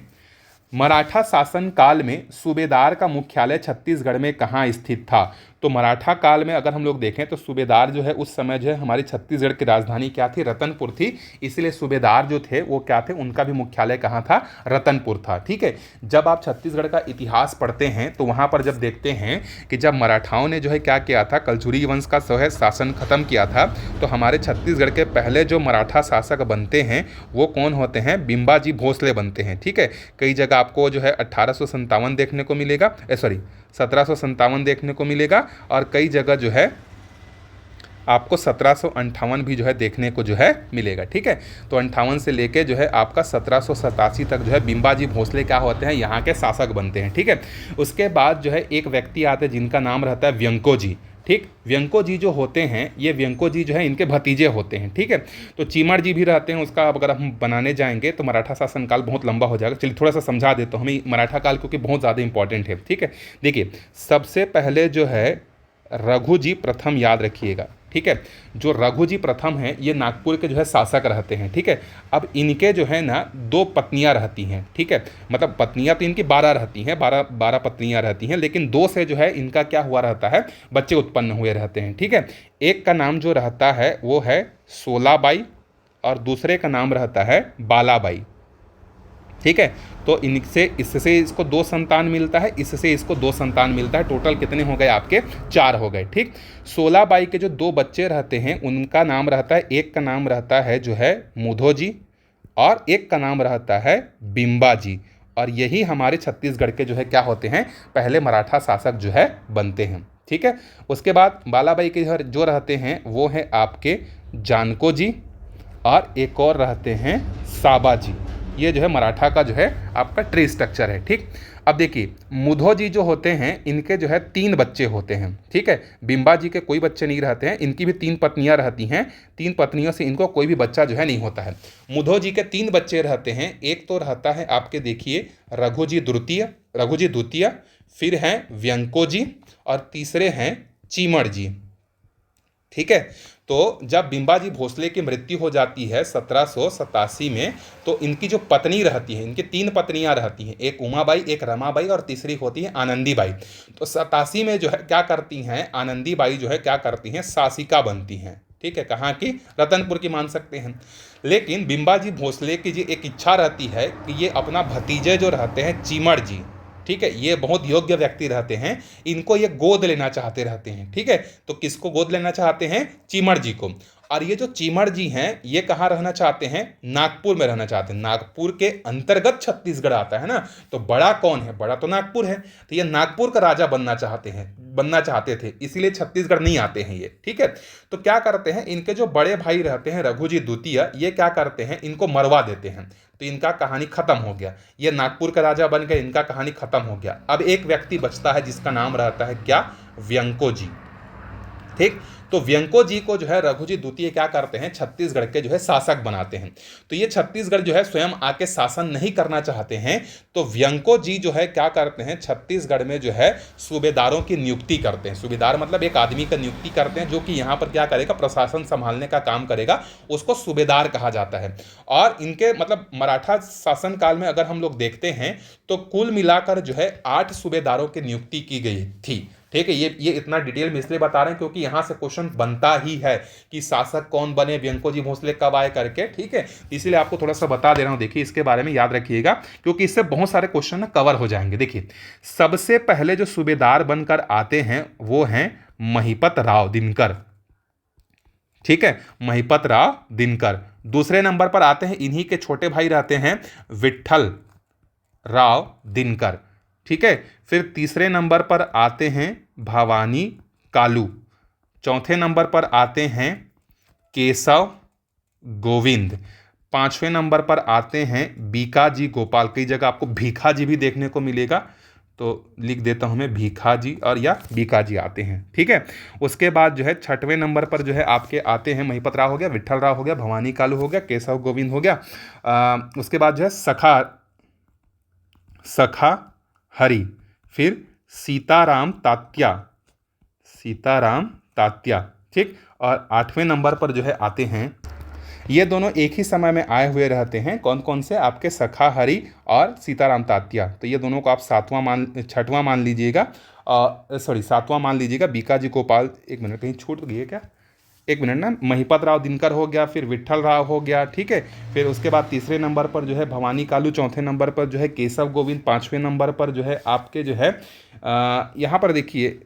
मराठा शासन काल में सूबेदार का मुख्यालय छत्तीसगढ़ में कहाँ स्थित था। तो मराठा काल में अगर हम लोग देखें तो सूबेदार जो है उस समय जो है हमारी छत्तीसगढ़ की राजधानी क्या थी, रतनपुर थी। इसलिए सूबेदार जो थे वो क्या थे, उनका भी मुख्यालय कहाँ था, रतनपुर था। ठीक है, जब आप छत्तीसगढ़ का इतिहास पढ़ते हैं तो वहाँ पर जब देखते हैं कि जब मराठाओं ने जो है क्या किया था, कलचुरी वंश का जो है शासन खत्म किया था, तो हमारे छत्तीसगढ़ के पहले जो मराठा शासक बनते हैं वो कौन होते हैं, बिंबाजी भोसले बनते हैं। ठीक है, कई जगह आपको जो है 1857 देखने को मिलेगा, 1757 देखने को मिलेगा, और कई जगह जो है आपको 1758 भी जो है देखने को जो है मिलेगा। ठीक है, तो 58 से लेके जो है आपका 1787 तक जो है बिंबाजी भोसले क्या होते हैं, यहाँ के शासक बनते हैं। ठीक है, उसके बाद जो है एक व्यक्ति आते हैं जिनका नाम रहता है व्यंको जी। ठीक, व्यंको जी जो होते हैं, ये व्यंको जी जो है इनके भतीजे होते हैं। ठीक है, तो चीमड़ जी भी रहते हैं। उसका अगर हम बनाने जाएंगे तो मराठा शासनकाल बहुत लंबा हो जाएगा। चलिए थोड़ा सा समझा देता हूँ, हमें मराठा काल क्योंकि बहुत ज़्यादा इंपॉर्टेंट है। ठीक है, देखिए सबसे पहले जो है रघु जी प्रथम, याद रखिएगा। ठीक है, जो रघु जी प्रथम हैं ये नागपुर के जो है शासक रहते हैं। ठीक है, अब इनके जो है ना 2 पत्नियां रहती हैं। ठीक है, मतलब पत्नियां तो इनकी 12 रहती हैं, 12 पत्नियां रहती हैं, लेकिन 2 से जो है इनका क्या हुआ रहता है, बच्चे उत्पन्न हुए रहते हैं। ठीक है, एक का नाम जो रहता है वो है सोलाबाई और दूसरे का नाम रहता है बालाबाई। ठीक है, तो इनसे इससे इसको 2 संतान मिलता है, इससे इसको 2 संतान मिलता है। टोटल कितने हो गए आपके, 4 हो गए। ठीक, 16 बाई के जो 2 बच्चे रहते हैं उनका नाम रहता है, एक का नाम रहता है जो है मुधो जी और एक का नाम रहता है बिंबा जी। और यही हमारे छत्तीसगढ़ के जो है क्या होते हैं, पहले मराठा शासक जो है बनते हैं। ठीक है, उसके बाद बालाबाई के जो रहते हैं वो हैं आपके जानको जी और एक और रहते हैं साबा जी। ये जो है मराठा का जो है आपका ट्री स्ट्रक्चर है। ठीक, अब देखिए मुधो जी जो होते हैं इनके जो है 3 बच्चे होते हैं। ठीक है, बिंबा जी के कोई बच्चे नहीं रहते हैं, इनकी भी 3 पत्नियां रहती हैं। 3 पत्नियों से इनको कोई भी बच्चा जो है नहीं होता है। मुधो जी के 3 बच्चे रहते हैं, एक तो रहता है आपके देखिए रघु जी द्वितीय, फिर हैं व्यंको जी और तीसरे हैं चीमड़ जी। ठीक है, तो जब बिंबाजी भोसले की मृत्यु हो जाती है 1787 में, तो इनकी जो पत्नी रहती है, इनकी 3 पत्नियां रहती हैं, एक उमाबाई, एक रमाबाई और तीसरी होती है आनंदीबाई। तो 87 में जो है क्या करती हैं, आनंदीबाई जो है क्या करती हैं, शासिका बनती हैं। ठीक है, कहाँ की, रतनपुर की मान सकते हैं। लेकिन बिंबाजी भोसले की जी एक इच्छा रहती है कि ये अपना भतीजे जो रहते हैं चीमड़ जी, ठीक है, ये बहुत योग्य व्यक्ति रहते हैं, इनको ये गोद लेना चाहते रहते हैं। ठीक है, तो किसको गोद लेना चाहते हैं, चीमड़ जी को। और ये जो चीमड़ जी हैं ये कहाँ रहना चाहते हैं, नागपुर में रहना चाहते हैं। नागपुर के अंतर्गत छत्तीसगढ़ आता है ना, तो बड़ा कौन है, बड़ा तो नागपुर है। तो ये नागपुर का राजा बनना चाहते थे, इसीलिए छत्तीसगढ़ नहीं आते हैं ये। ठीक है, तो क्या करते हैं, इनके जो बड़े भाई रहते हैं रघु जी द्वितीय, ये क्या करते हैं, इनको मरवा देते हैं। तो इनका कहानी खत्म हो गया, ये नागपुर का राजा बन गए, इनका कहानी खत्म हो गया। अब एक व्यक्ति बचता है जिसका नाम रहता है क्या, व्यंको जी। ठीक, तो व्यंको जी को जो है रघु जी द्वितीय क्या करते हैं, छत्तीसगढ़ के जो है शासक बनाते हैं। तो ये छत्तीसगढ़ जो है स्वयं आके शासन नहीं करना चाहते हैं, तो व्यंको जी जो है क्या करते हैं, छत्तीसगढ़ में जो है सूबेदारों की नियुक्ति करते हैं। सूबेदार मतलब एक आदमी का नियुक्ति करते हैं जो कि यहाँ पर क्या करेगा, प्रशासन संभालने का काम करेगा, उसको सूबेदार कहा जाता है। और इनके मतलब मराठा शासन काल में अगर हम लोग देखते हैं तो कुल मिलाकर जो है 8 सूबेदारों की नियुक्ति की गई थी। ठीक है, ये इतना डिटेल में इसलिए बता रहे हैं क्योंकि यहाँ से क्वेश्चन बनता ही है कि शासक कौन बने, व्यंको जी भोसले कब आए करके। ठीक है, इसलिए आपको थोड़ा सा बता दे रहा हूँ। देखिए इसके बारे में याद रखिएगा क्योंकि इससे बहुत सारे क्वेश्चन कवर हो जाएंगे। देखिए सबसे पहले जो सूबेदार बनकर आते हैं वो हैं महिपत राव दिनकर। ठीक है, महिपत राव दिनकर। दूसरे नंबर पर आते हैं, इन्हीं के छोटे भाई रहते हैं विट्ठल राव दिनकर। ठीक है, फिर तीसरे नंबर पर आते हैं भवानी कालू। चौथे नंबर पर आते हैं केशव गोविंद। 5वें नंबर पर आते हैं बीकाजी गोपाल, कई जगह आपको भीखा जी भी देखने को मिलेगा। तो लिख देता हूँ मैं भीखाजी और या बीकाजी आते हैं। ठीक है, उसके बाद जो है 6वें नंबर पर जो है आपके आते हैं महिपत राव हो गया, विट्ठल राव हो गया, भवानी कालू हो गया, केशव गोविंद हो गया। उसके बाद जो है सखा सखा हरि, फिर सीताराम तात्या, सीताराम तात्या। ठीक, और 8वें नंबर पर जो है आते हैं, ये दोनों एक ही समय में आए हुए रहते हैं। कौन कौन से? आपके सखा हरि और सीताराम तात्या। तो ये दोनों को आप 6वां मान लीजिएगा, सॉरी 7वां मान लीजिएगा। बीकाजी गोपाल, एक मिनट कहीं छूट गई है क्या, एक मिनट ना, महिपत राव दिनकर हो गया, फिर विट्ठल राव हो गया। ठीक है, फिर उसके बाद 3रे नंबर पर जो है भवानी कालू, 4थे नंबर पर जो है केशव गोविंद, 5वें नंबर पर जो है आपके जो है यहाँ पर देखिए,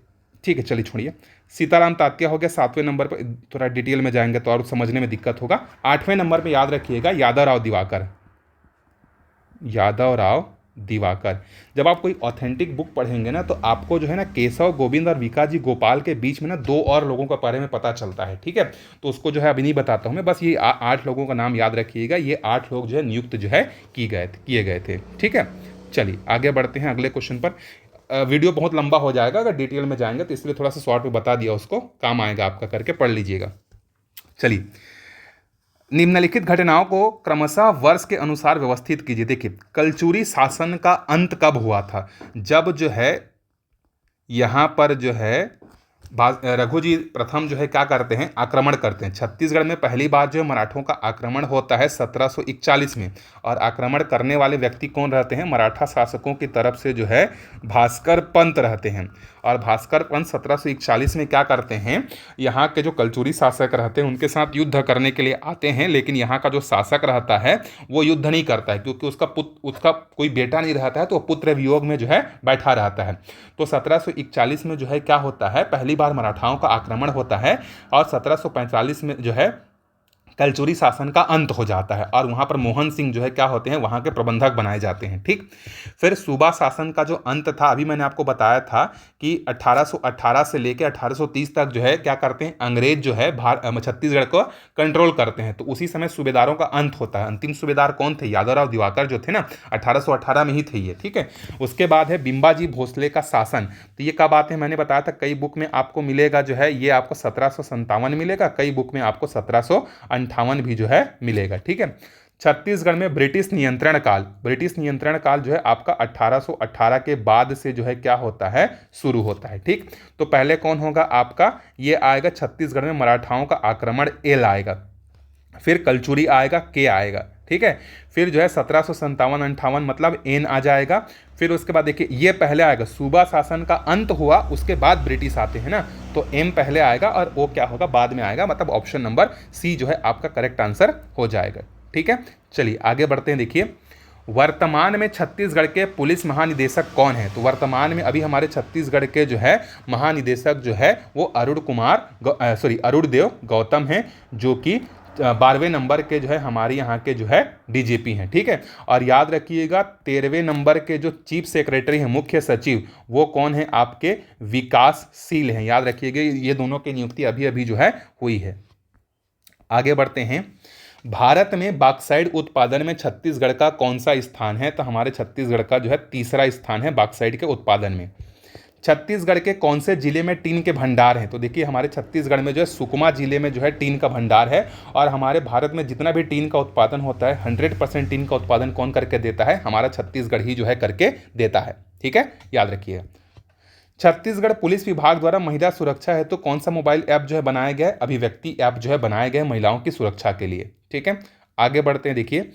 ठीक है चलिए छोड़िए, सीताराम तात्या हो गया 7वें नंबर पर। थोड़ा डिटेल में जाएंगे तो और समझने में दिक्कत होगा। 8वें नंबर पे याद रखिएगा यादव राव दिवाकर, यादव राव दिवाकर। जब आप कोई ऑथेंटिक बुक पढ़ेंगे ना, तो आपको जो है ना केशव गोविंद और बीकाजी गोपाल के बीच में ना 2 और लोगों के बारे में पता चलता है। ठीक है, तो उसको जो है अभी नहीं बताता हूँ मैं, बस ये 8 लोगों का नाम याद रखिएगा। ये 8 लोग जो है नियुक्त जो है किए गए थे। ठीक है, चलिए आगे बढ़ते हैं अगले क्वेश्चन पर। वीडियो बहुत लंबा हो जाएगा अगर डिटेल में जाएंगे, तो इसलिए थोड़ा सा शॉर्ट में बता दिया, उसको काम आएगा आपका, करके पढ़ लीजिएगा। चलिए, निम्नलिखित घटनाओं को क्रमशः वर्ष के अनुसार व्यवस्थित कीजिए। देखिए, कलचुरी शासन का अंत कब हुआ था? जब जो है यहाँ पर जो है रघु जी प्रथम जो है क्या करते हैं, आक्रमण करते हैं। छत्तीसगढ़ में पहली बार जो है मराठों का आक्रमण होता है 1741 में। और आक्रमण करने वाले व्यक्ति कौन रहते हैं? मराठा शासकों की तरफ से जो है भास्कर पंत रहते हैं। और भास्कर पंत 1741 में क्या करते हैं, यहाँ के जो कलचुरी शासक रहते हैं उनके साथ युद्ध करने के लिए आते हैं। लेकिन यहाँ का जो शासक रहता है वो युद्ध नहीं करता है, क्योंकि उसका कोई बेटा नहीं रहता है, तो पुत्र वियोग में जो है बैठा रहता है। तो 1741 में जो है क्या होता है, पहली बार मराठाओं का आक्रमण होता है। और 1745 में जो है कलचुरी शासन का अंत हो जाता है, और वहाँ पर मोहन सिंह जो है क्या होते हैं, वहाँ के प्रबंधक बनाए जाते हैं। ठीक, फिर सूबा शासन का जो अंत था, अभी मैंने आपको बताया था कि 1818 से लेकर 1830 तक जो है क्या करते हैं, अंग्रेज जो है छत्तीसगढ़ को कंट्रोल करते हैं। तो उसी समय सूबेदारों का अंत होता है। अंतिम सूबेदार कौन थे? यादवराव दिवाकर जो थे ना, 1818 में ही थे ये। ठीक है, उसके बाद है बिंबाजी भोसले का शासन। तो ये कब आते हैं, मैंने बताया था कई बुक में आपको मिलेगा जो है, ये आपको 1757 मिलेगा, कई बुक में आपको 1758 भी जो है मिलेगा। ठीक है, छत्तीसगढ़ में ब्रिटिश नियंत्रण काल, ब्रिटिश नियंत्रण काल जो है आपका 1818 के बाद से जो है क्या होता है, शुरू होता है। ठीक, तो पहले कौन होगा आपका, ये आएगा छत्तीसगढ़ में मराठाओं का आक्रमण, एल आएगा। फिर कलचुरी आएगा, के आएगा। ठीक है, फिर जो है 1757-58 मतलब एन आ जाएगा। फिर उसके बाद देखिए ये पहले आएगा, सूबा शासन का अंत हुआ उसके बाद ब्रिटिश आते हैं ना, तो एम पहले आएगा और ओ क्या होगा, बाद में आएगा। मतलब ऑप्शन नंबर सी जो है आपका करेक्ट आंसर हो जाएगा। ठीक है, चलिए आगे बढ़ते हैं। देखिए, वर्तमान में छत्तीसगढ़ के पुलिस महानिदेशक कौन है? तो वर्तमान में अभी हमारे छत्तीसगढ़ के जो है महानिदेशक जो है वो अरुण देव गौतम हैं, जो कि 12वें नंबर के जो है हमारे यहाँ के जो है डीजीपी हैं। ठीक है, और याद रखिएगा 13वें नंबर के जो चीफ सेक्रेटरी हैं, मुख्य सचिव, वो कौन है? आपके विकासशील हैं। याद रखिएगा, ये दोनों की नियुक्ति अभी अभी जो है हुई है। आगे बढ़ते हैं। भारत में बॉक्साइट उत्पादन में छत्तीसगढ़ का कौन सा स्थान है? तो हमारे छत्तीसगढ़ का जो है 3रा स्थान है बॉक्साइट के उत्पादन में। छत्तीसगढ़ के कौन से जिले में टीन के भंडार हैं? तो देखिए हमारे छत्तीसगढ़ में जो है सुकमा जिले में जो है टीन का भंडार है। और हमारे भारत में जितना भी टीन का उत्पादन होता है 100% टीन का उत्पादन कौन करके देता है? हमारा छत्तीसगढ़ ही जो है करके देता है। ठीक है, याद रखिएगा। छत्तीसगढ़ पुलिस विभाग द्वारा महिला सुरक्षा हेतु कौन सा मोबाइल ऐप जो है बनाया गया है? अभिव्यक्ति ऐप जो है बनाया गया है महिलाओं की सुरक्षा के लिए। ठीक है, आगे बढ़ते हैं। देखिए,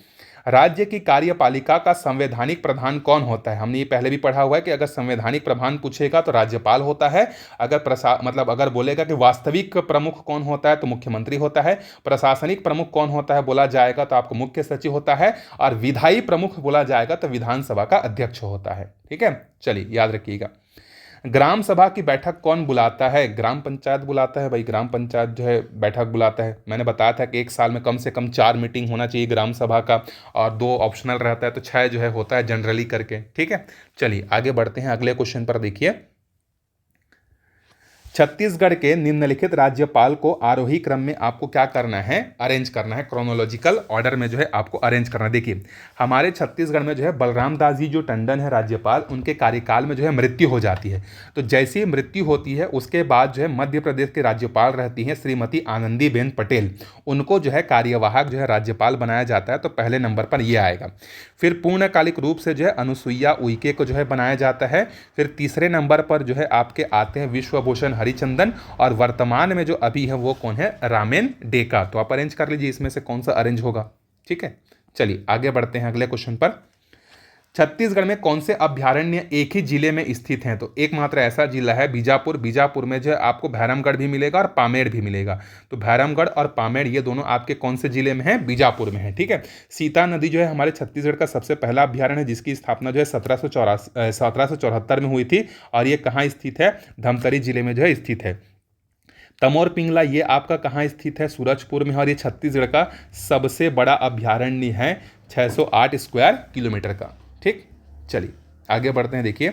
राज्य की कार्यपालिका का संवैधानिक प्रधान कौन होता है? हमने ये पहले भी पढ़ा हुआ है कि अगर संवैधानिक प्रधान पूछेगा तो राज्यपाल होता है। अगर अगर बोलेगा कि वास्तविक प्रमुख कौन होता है तो मुख्यमंत्री होता है। प्रशासनिक प्रमुख कौन होता है बोला जाएगा तो आपको मुख्य सचिव होता है। और विधायी प्रमुख बोला जाएगा तो विधानसभा का अध्यक्ष होता है। ठीक है, चलिए याद रखिएगा। ग्राम सभा की बैठक कौन बुलाता है? ग्राम पंचायत बुलाता है भाई, ग्राम पंचायत जो है बैठक बुलाता है। मैंने बताया था कि एक साल में कम से कम 4 मीटिंग होना चाहिए ग्राम सभा का, और 2 ऑप्शनल रहता है, तो 6 जो है होता है जनरली करके। ठीक है, चलिए आगे बढ़ते हैं अगले क्वेश्चन पर। देखिए, छत्तीसगढ़ के निम्नलिखित राज्यपाल को आरोही क्रम में आपको क्या करना है, अरेंज करना है, क्रोनोलॉजिकल ऑर्डर में जो है आपको अरेंज करना है। देखिए हमारे छत्तीसगढ़ में जो है बलराम दास जी जो टंडन है राज्यपाल, उनके कार्यकाल में जो है मृत्यु हो जाती है। तो जैसी ही मृत्यु होती है उसके बाद जो है मध्य प्रदेश के राज्यपाल रहती हैं श्रीमती आनंदीबेन पटेल, उनको जो है कार्यवाहक जो है राज्यपाल बनाया जाता है। तो पहले नंबर पर ये आएगा। फिर पूर्णकालिक रूप से जो है अनुसुईया उइके को जो है बनाया जाता है। फिर तीसरे नंबर पर जो है आपके आते हैं विश्वभूषण हरिचंदन, और वर्तमान में जो अभी है वो कौन है, रामेन डेका। तो आप अरेंज कर लीजिए इसमें से कौन सा अरेंज होगा। ठीक है, चलिए आगे बढ़ते हैं अगले क्वेश्चन पर। छत्तीसगढ़ में कौन से अभ्यारण्य एक ही जिले में स्थित हैं? तो एकमात्र ऐसा जिला है बीजापुर। बीजापुर में जो है आपको भैरमगढ़ भी मिलेगा और पामेड़ भी मिलेगा। तो भैरमगढ़ और पामेड़ ये दोनों आपके कौन से जिले में हैं? बीजापुर में है। ठीक है, सीता नदी जो है हमारे छत्तीसगढ़ का सबसे पहला अभ्यारण्य है, जिसकी स्थापना जो है 1774 में हुई थी, और ये कहाँ स्थित है? धमतरी जिले में जो है स्थित है। तमोर पिंगला ये आपका कहाँ स्थित है? सूरजपुर में, और ये छत्तीसगढ़ का सबसे बड़ा अभ्यारण्य है 608 स्क्वायर किलोमीटर का। ठीक, चलिए आगे बढ़ते हैं। देखिए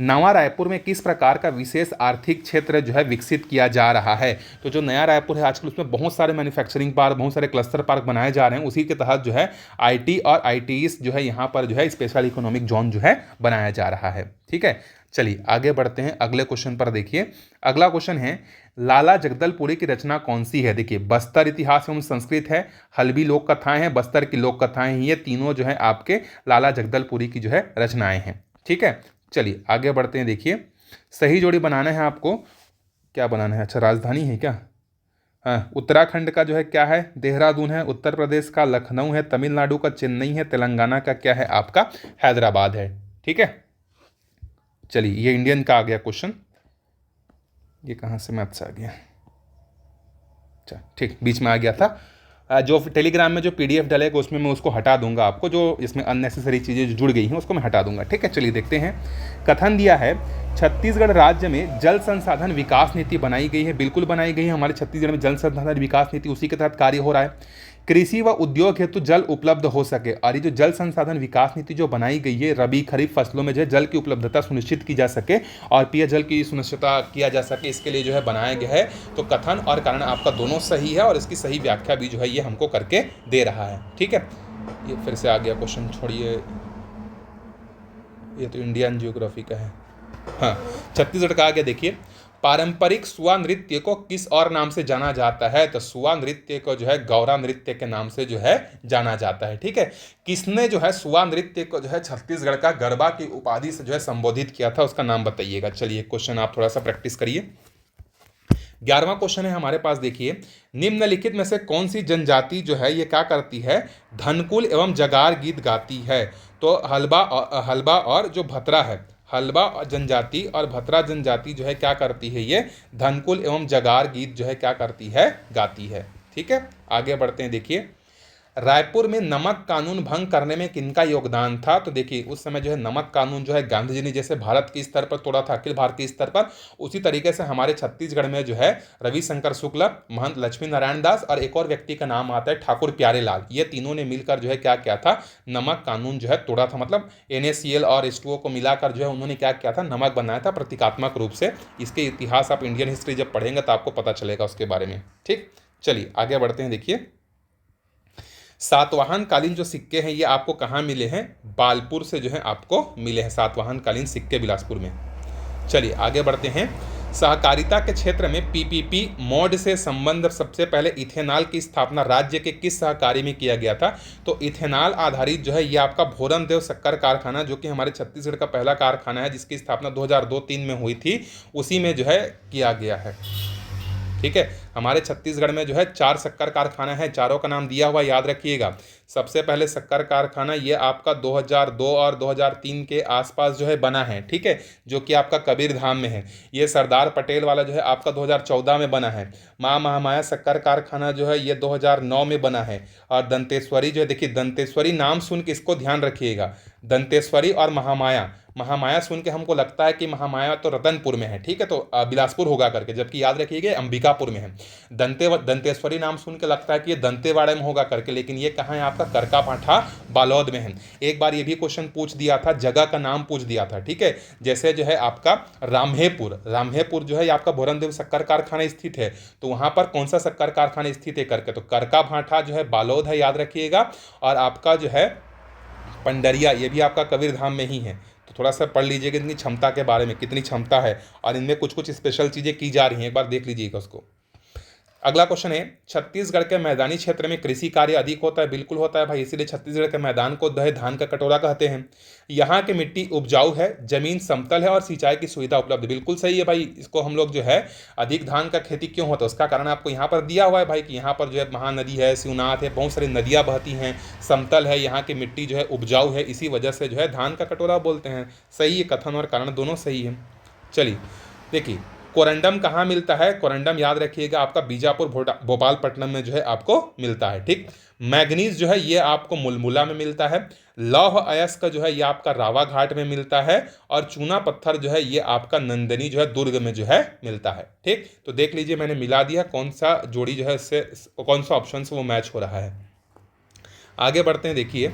नवा रायपुर में किस प्रकार का विशेष आर्थिक क्षेत्र जो है विकसित किया जा रहा है? तो जो नया रायपुर है आजकल उसमें बहुत सारे मैन्युफैक्चरिंग पार्क, बहुत सारे क्लस्टर पार्क बनाए जा रहे हैं। उसी के तहत जो है आईटी और आईटीईस जो है यहाँ पर जो है स्पेशल इकोनॉमिक जोन जो है बनाया जा रहा है। ठीक है, चलिए आगे बढ़ते हैं अगले क्वेश्चन पर। देखिए अगला क्वेश्चन है लाला जगदलपुरी की रचना कौन सी है? देखिए बस्तर इतिहास एवं संस्कृत है, हल्बी लोक कथाएं हैं, बस्तर की लोक कथाएं हैं, ये तीनों जो है आपके लाला जगदलपुरी की जो है रचनाएं हैं। ठीक है, चलिए आगे बढ़ते हैं। देखिए सही जोड़ी बनाना है आपको। क्या बनाना है? अच्छा राजधानी है क्या? हाँ, उत्तराखंड का जो है क्या है? देहरादून है। उत्तर प्रदेश का लखनऊ है। तमिलनाडु का चेन्नई है। तेलंगाना का क्या है? आपका हैदराबाद है। ठीक है, चलिए ये इंडियन का आ गया क्वेश्चन। ये कहाँ से मैथ से आ गया? अच्छा ठीक, बीच में आ गया था। जो टेलीग्राम में जो पीडीएफ डलेगा उसमें मैं उसको हटा दूंगा, आपको जो इसमें अननेसेसरी चीज़ें जो जुड़ गई हैं उसको मैं हटा दूंगा। ठीक है, चलिए देखते हैं। कथन दिया है छत्तीसगढ़ राज्य में जल संसाधन विकास नीति बनाई गई है। बिल्कुल बनाई गई है, हमारे छत्तीसगढ़ में जल संसाधन विकास नीति उसी के तहत कार्य हो रहा है। कृषि व उद्योग हेतु जल उपलब्ध हो सके, और ये जो जल संसाधन विकास नीति जो बनाई गई है रबी खरीफ फसलों में जो है जल की उपलब्धता सुनिश्चित की जा सके और पेयजल की सुनिश्चितता किया जा सके, इसके लिए जो है बनाया गया है। तो कथन और कारण आपका दोनों सही है, और इसकी सही व्याख्या भी जो है ये हमको करके दे रहा है। ठीक है, ये फिर से आ गया क्वेश्चन, छोड़िए ये तो इंडियन ज्योग्राफी का है। हाँ, छत्तीसगढ़ का आ गया। देखिए पारंपरिक सुआ नृत्य को किस और नाम से जाना जाता है? तो सुआ नृत्य को जो है गौरा नृत्य के नाम से जो है जाना जाता है। ठीक है, किसने जो है सुआ नृत्य को जो है छत्तीसगढ़ का गरबा की उपाधि से जो है संबोधित किया था, उसका नाम बताइएगा। चलिए क्वेश्चन आप थोड़ा सा प्रैक्टिस करिए। 11वां क्वेश्चन है हमारे पास। देखिए निम्नलिखित में से कौन सी जनजाति जो है ये क्या करती है? धनकुल एवं जगार गीत गाती है। तो हलबा और जो भतरा है, हलबा जनजाति और भतरा जनजाति जो है क्या करती है? ये धनकुल एवं जगार गीत जो है क्या करती है? गाती है। ठीक है, आगे बढ़ते हैं। देखिए रायपुर में नमक कानून भंग करने में किनका योगदान था? तो देखिए उस समय जो है नमक कानून जो है गांधी जी ने जैसे भारत के स्तर पर तोड़ा था, अखिल भारतीय स्तर पर, उसी तरीके से हमारे छत्तीसगढ़ में जो है रविशंकर शुक्ल, महंत लक्ष्मी नारायण दास और एक और व्यक्ति का नाम आता है ठाकुर प्यारे लाल, ये तीनों ने मिलकर जो है क्या किया था? नमक कानून जो है तोड़ा था। मतलब NaCl और H2O को मिलाकर जो है उन्होंने क्या किया था? नमक बनाया था प्रतीकात्मक रूप से। इसके इतिहास आप इंडियन हिस्ट्री जब पढ़ेंगे तो आपको पता चलेगा उसके बारे में। ठीक, चलिए आगे बढ़ते हैं। देखिए सातवाहन कालीन जो सिक्के हैं ये आपको कहाँ मिले हैं? बालपुर से जो है आपको मिले हैं सातवाहन कालीन सिक्के, बिलासपुर में। चलिए आगे बढ़ते हैं। सहकारिता के क्षेत्र में PPP मोड से संबंध सबसे पहले इथेनॉल की स्थापना राज्य के किस सहकारी में किया गया था? तो इथेनॉल आधारित जो है ये आपका भोरन देव शक्कर कारखाना, जो कि हमारे छत्तीसगढ़ का पहला कारखाना है जिसकी स्थापना 2002-3 में हुई थी, उसी में जो है किया गया है। ठीक है, हमारे छत्तीसगढ़ में जो है 4 शक्कर कारखाना है, चारों का नाम दिया हुआ याद रखिएगा। सबसे पहले शक्कर कारखाना ये आपका 2002 और 2003 के आसपास जो है बना है। ठीक है, जो कि आपका कबीरधाम में है। ये सरदार पटेल वाला जो है आपका 2014 में बना है। माँ महामाया शक्कर कारखाना जो है ये 2009 में बना है। और दंतेश्वरी जो है, देखिए दंतेश्वरी नाम सुन के इसको ध्यान रखिएगा। दंतेश्वरी और महामाया, महामाया सुन के हमको लगता है कि महामाया तो रतनपुर में है, ठीक है, तो बिलासपुर होगा करके, जबकि याद रखिएगा अंबिकापुर में है। दंतेश्वरी नाम सुन के लगता है कि ये दंतेवाड़ा में होगा करके, लेकिन ये कहाँ है? आपका आपका करका-भाठा बालोद में है। एक बार ये भी क्वेश्चन पूछ दिया था, जगह का नाम पूछ दिया था, ठीक है। जैसे जो है आपका रामहेपुर जो है ये आपका भोरनदेव शक्कर कारखाना स्थित है, तो वहां पर कौन सा शक्कर कारखाना स्थित है करके, तो करका-भाठा जो है बालोद है, याद रखिएगा। और आपका जो है पंडरिया, ये भी आपका कबीरधाम में ही है। तो थोड़ा सा पढ़ लीजिएगा इनकी क्षमता के बारे में, कितनी क्षमता है और इनमें कुछ कुछ स्पेशल चीज़ें की जा रही हैं, एक बार देख लीजिएगा उसको। अगला क्वेश्चन है, छत्तीसगढ़ के मैदानी क्षेत्र में कृषि कार्य अधिक होता है। बिल्कुल होता है भाई, इसीलिए छत्तीसगढ़ के मैदान को धान का कटोरा कहते हैं। यहाँ की मिट्टी उपजाऊ है, जमीन समतल है और सिंचाई की सुविधा उपलब्ध है। बिल्कुल सही है भाई, इसको हम लोग जो है अधिक धान का खेती क्यों होता है उसका कारण आपको यहाँ पर दिया हुआ है भाई, कि यहाँ पर जो है महानदी है, शिवनाथ है, बहुत सारी नदियाँ बहती हैं, समतल है, यहाँ की मिट्टी जो है उपजाऊ है, इसी वजह से जो है धान का कटोरा बोलते हैं। सही है, कथन और कारण दोनों सही है। चलिए देखिए, कोरंडम कहाँ मिलता है, कोरंडम याद रखिएगा आपका बीजापुर भोपालपट्टनम में जो है आपको मिलता है, ठीक। मैग्नीज जो है ये आपको मुलमुला में मिलता है। लौह अयस्क जो है ये आपका रावा घाट में मिलता है। और चूना पत्थर जो है ये आपका नंदनी जो है दुर्ग में जो है मिलता है, ठीक। तो देख लीजिए मैंने मिला दिया, कौन सा जोड़ी जो है इससे कौन सा ऑप्शन से वो मैच हो रहा है। आगे बढ़ते हैं, देखिए